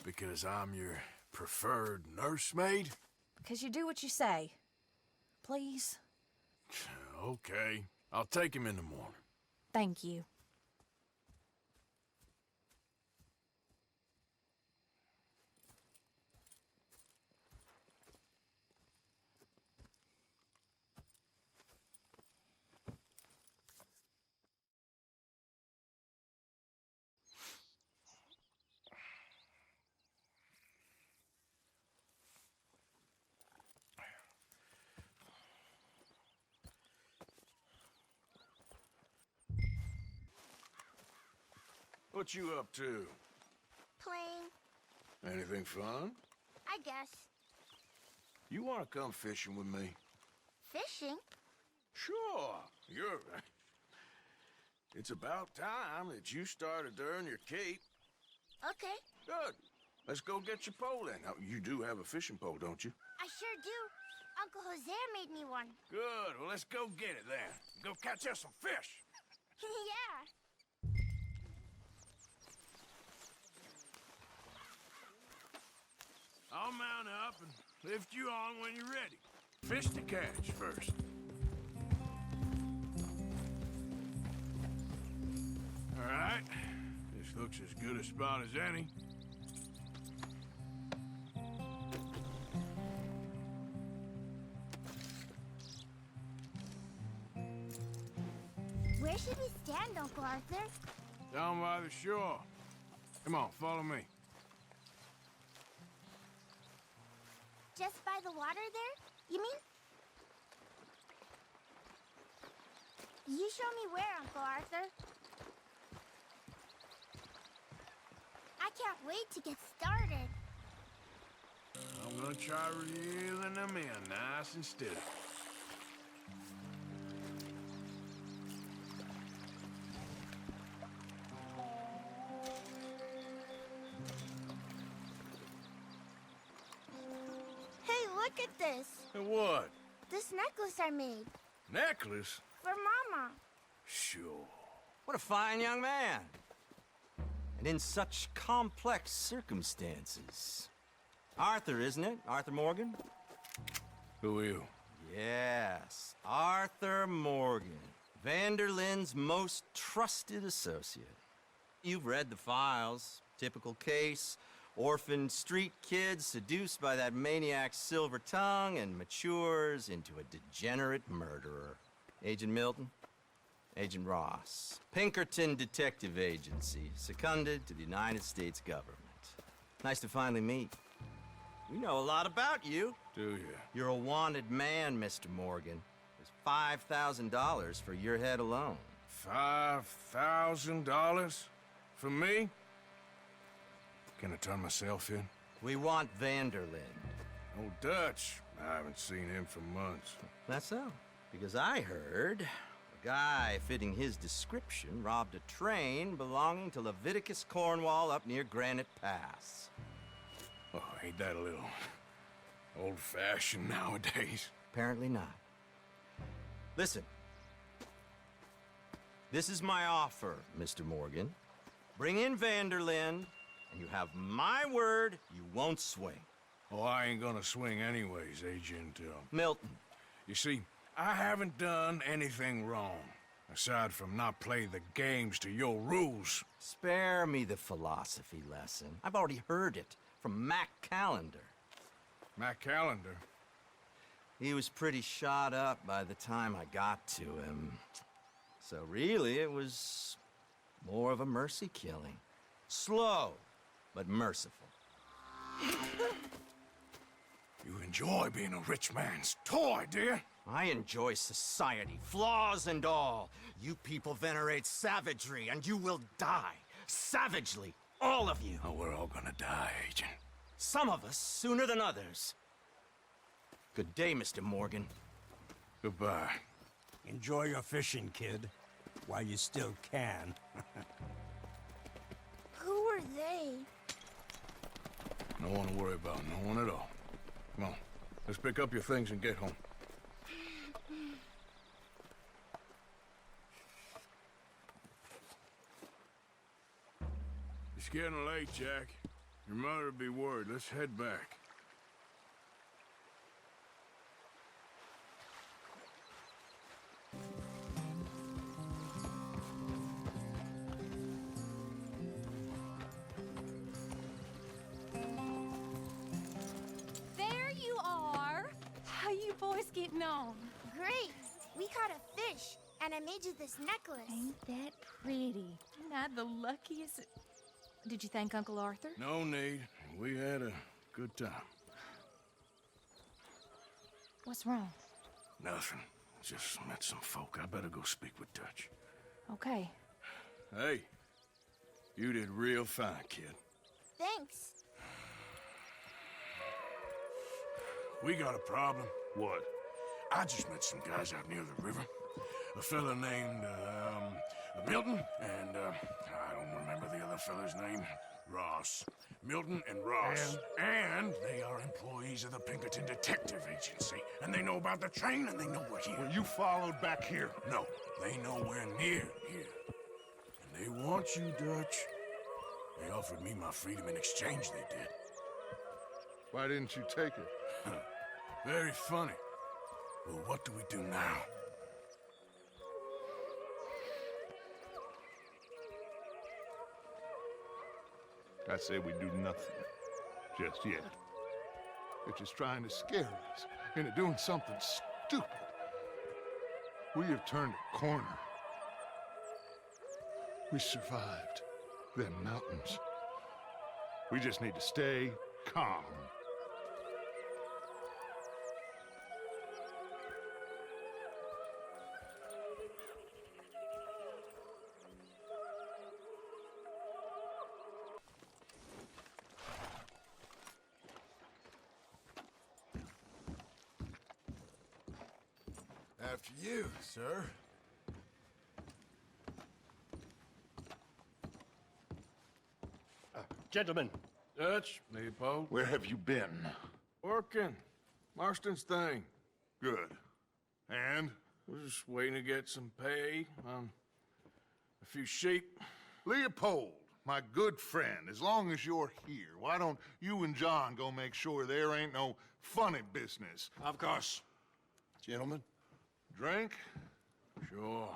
Because I'm your preferred nursemaid? Because you do what you say. Please? Okay. I'll take him in the morning. Thank you. What you up to? Playing, Anything fun? I guess. You want to come fishing with me? fishing. Sure, you're right. It's about time that you started to earn your keep. Okay. Good. Let's go get your pole then. Now, you do have a fishing pole, don't you? I sure do. Uncle Jose made me one. Good. Well, let's go get it then. Go catch us some fish. Yeah. I'll mount up and lift you on when you're ready. Fish to catch first. All right. This looks as good a spot as any. Where should we stand, Uncle Arthur? Down by the shore. Come on, follow me. Just by the water there, you mean? You show me where, Uncle Arthur. I can't wait to get started. I'm gonna try reeling them in nice and steady. Hey, look at this. And what? This necklace I made. Necklace? For Mama. Sure. What a fine young man. And in such complex circumstances. Arthur, isn't it? Arthur Morgan? Who are you? Yes, Arthur Morgan. Vanderlyn's most trusted associate. You've read the files. Typical case. Orphaned street kid seduced by that maniac's silver tongue and matures into a degenerate murderer. Agent Milton? Agent Ross. Pinkerton Detective Agency, seconded to the United States government. Nice to finally meet. We know a lot about you. Do you? You're a wanted man, Mr. Morgan. There's $5,000 for your head alone. $5,000? For me? Can I turn myself in? We want Vanderlyn. Old Dutch. I haven't seen him for months. That's so. Because I heard a guy fitting his description robbed a train belonging to Leviticus Cornwall up near Granite Pass. Oh, ain't that a little old-fashioned nowadays? Apparently not. Listen. This is my offer, Mr. Morgan. Bring in Vanderlyn, and you have my word you won't swing. Oh, I ain't gonna swing anyways, Agent Milton. You see, I haven't done anything wrong, aside from not playing the games to your rules. Spare me the philosophy lesson. I've already heard it from Mac Callender. Mac Callender? He was pretty shot up by the time I got to him. So really, it was more of a mercy killing. Slow, but merciful. You enjoy being a rich man's toy, dear? I enjoy society, flaws and all. You people venerate savagery, and you will die. Savagely, all of you. Oh, we're all gonna die, Agent. Some of us sooner than others. Good day, Mr. Morgan. Goodbye. Enjoy your fishing, kid, while you still can. Who are they? No one to worry about, no one at all. Come on, let's pick up your things and get home. It's getting late, Jack. Your mother'll be worried. Let's head back. There you are. How you boys getting on? Great. We caught a fish, and I made you this necklace. Ain't that pretty? Ain't I the luckiest? Did you thank Uncle Arthur? No need. We had a good time. What's wrong? Nothing. Just met some folk. I better go speak with Dutch. Okay. Hey, you did real fine, kid. Thanks. We got a problem. What? I just met some guys out near the river. A fella named, Milton, and, I don't remember the other fella's name. Ross. Milton and Ross. And they are employees of the Pinkerton Detective Agency. And they know about the train, and they know we're here. Well, you followed back here? No, they know we're near here. And they want you, Dutch. They offered me my freedom in exchange, they did. Why didn't you take it? Very funny. Well, what do we do now? I say we do nothing. Just yet. They're just trying to scare us into doing something stupid. We have turned a corner. We survived them mountains. We just need to stay calm. After you, sir. Gentlemen. Dutch, Leopold. Where have you been? Working. Marston's thing. Good. And? We're just waiting to get some pay on a few sheep. Leopold, my good friend, as long as you're here, why don't you and John go make sure there ain't no funny business? Of course. Gentlemen? Drink? Sure.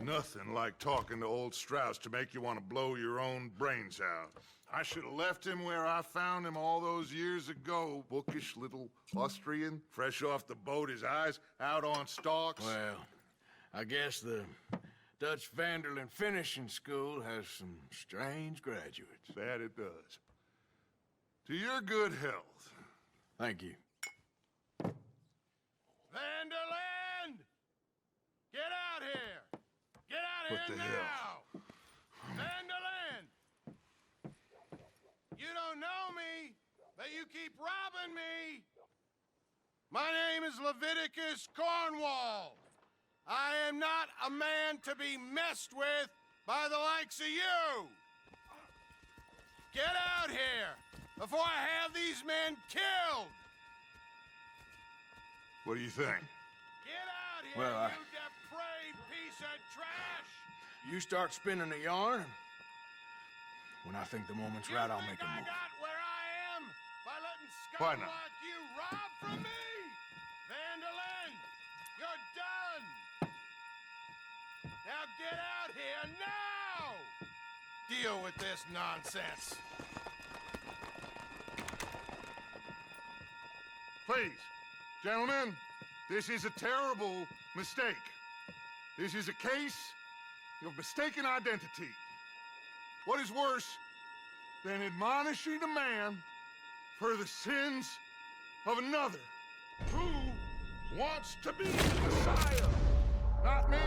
Nothing like talking to old Strauss to make you want to blow your own brains out. I should have left him where I found him all those years ago. Bookish little Austrian, fresh off the boat, his eyes out on stalks. Well, I guess the Dutch Vanderlyn Finishing School has some strange graduates. That it does. To your good health. Thank you. Vanderland! Get out here! Get out What here the now! hell? Vanderland! You don't know me, but you keep robbing me! My name is Leviticus Cornwall. I am not a man to be messed with by the likes of you! Get out here before I have these men killed! What do you think? Get out here, Well, you depraved piece of trash! You start spinning a yarn. When I think the moment's right, I'll make a I move. got where I am by letting Why scum not? like you rob from me! Vanderlyn, you're done! Now get out here now! Deal with this nonsense. Please, gentlemen, this is a terrible mistake. This is a case of mistaken identity. What is worse than admonishing a man for the sins of another who wants to be the Messiah? Not me,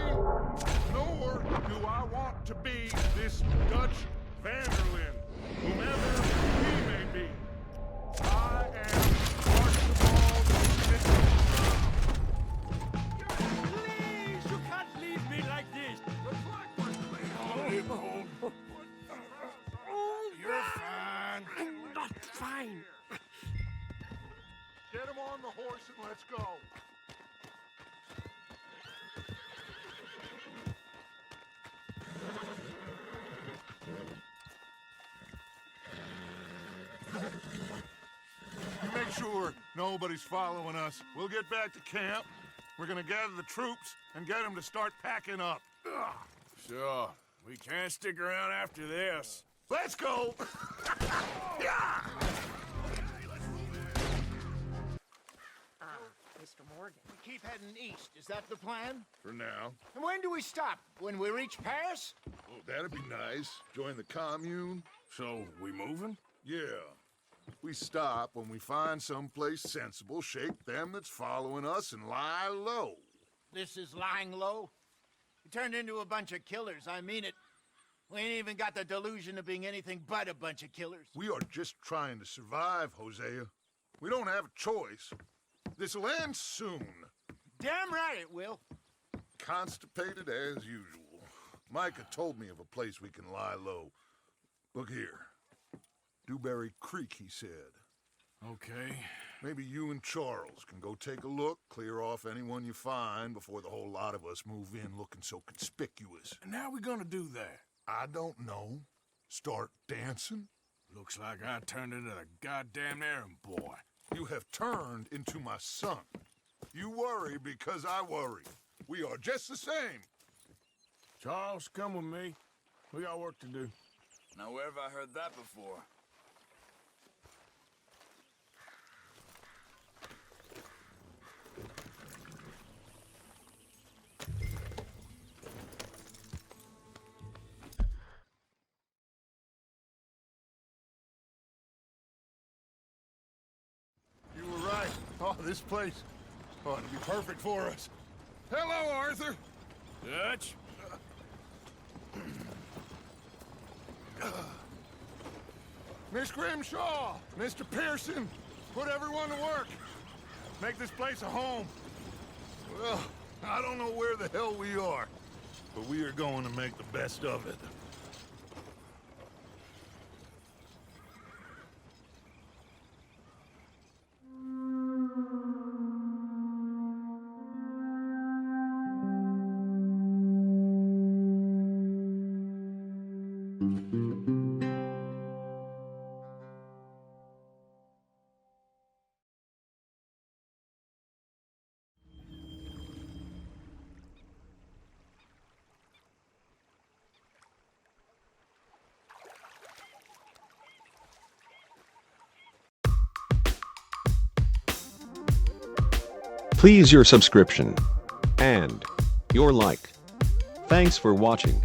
nor do I want to be this Dutch Vanderlyn, whomever he may be. I am Archibald Mitchell. Please, you can't leave me like this. You're fine. I'm not fine. Get him on the horse and let's go. Make sure nobody's following us. We'll get back to camp. We're gonna gather the troops and get them to start packing up. Ugh. Sure. We can't stick around after this. Let's go! Yeah! Mr. Morgan. We keep heading east. Is that the plan? For now. And when do we stop? When we reach Paris? Oh, that'd be nice. Join the commune. So, we moving? Yeah. We stop when we find someplace sensible, shake them that's following us, and lie low. This is lying low? We turned into a bunch of killers. I mean it. We ain't even got the delusion of being anything but a bunch of killers. We are just trying to survive, Hosea. We don't have a choice. This'll end soon. Damn right it will. Constipated as usual. Micah told me of a place we can lie low. Look here. Dewberry Creek, he said. Okay. Maybe you and Charles can go take a look, clear off anyone you find before the whole lot of us move in looking so conspicuous. And how are we gonna do that? I don't know. Start dancing? Looks like I turned into the goddamn errand boy. You have turned into my son. You worry because I worry. We are just the same. Charles, come with me. We got work to do. Now, where have I heard that before? You were right. Oh, this place ought to be perfect for us. Hello, Arthur. Dutch? Miss Grimshaw, Mr. Pearson, put everyone to work. Make this place a home. Well, I don't know where the hell we are, but we are going to make the best of it. Please your subscription and your like. Thanks for watching.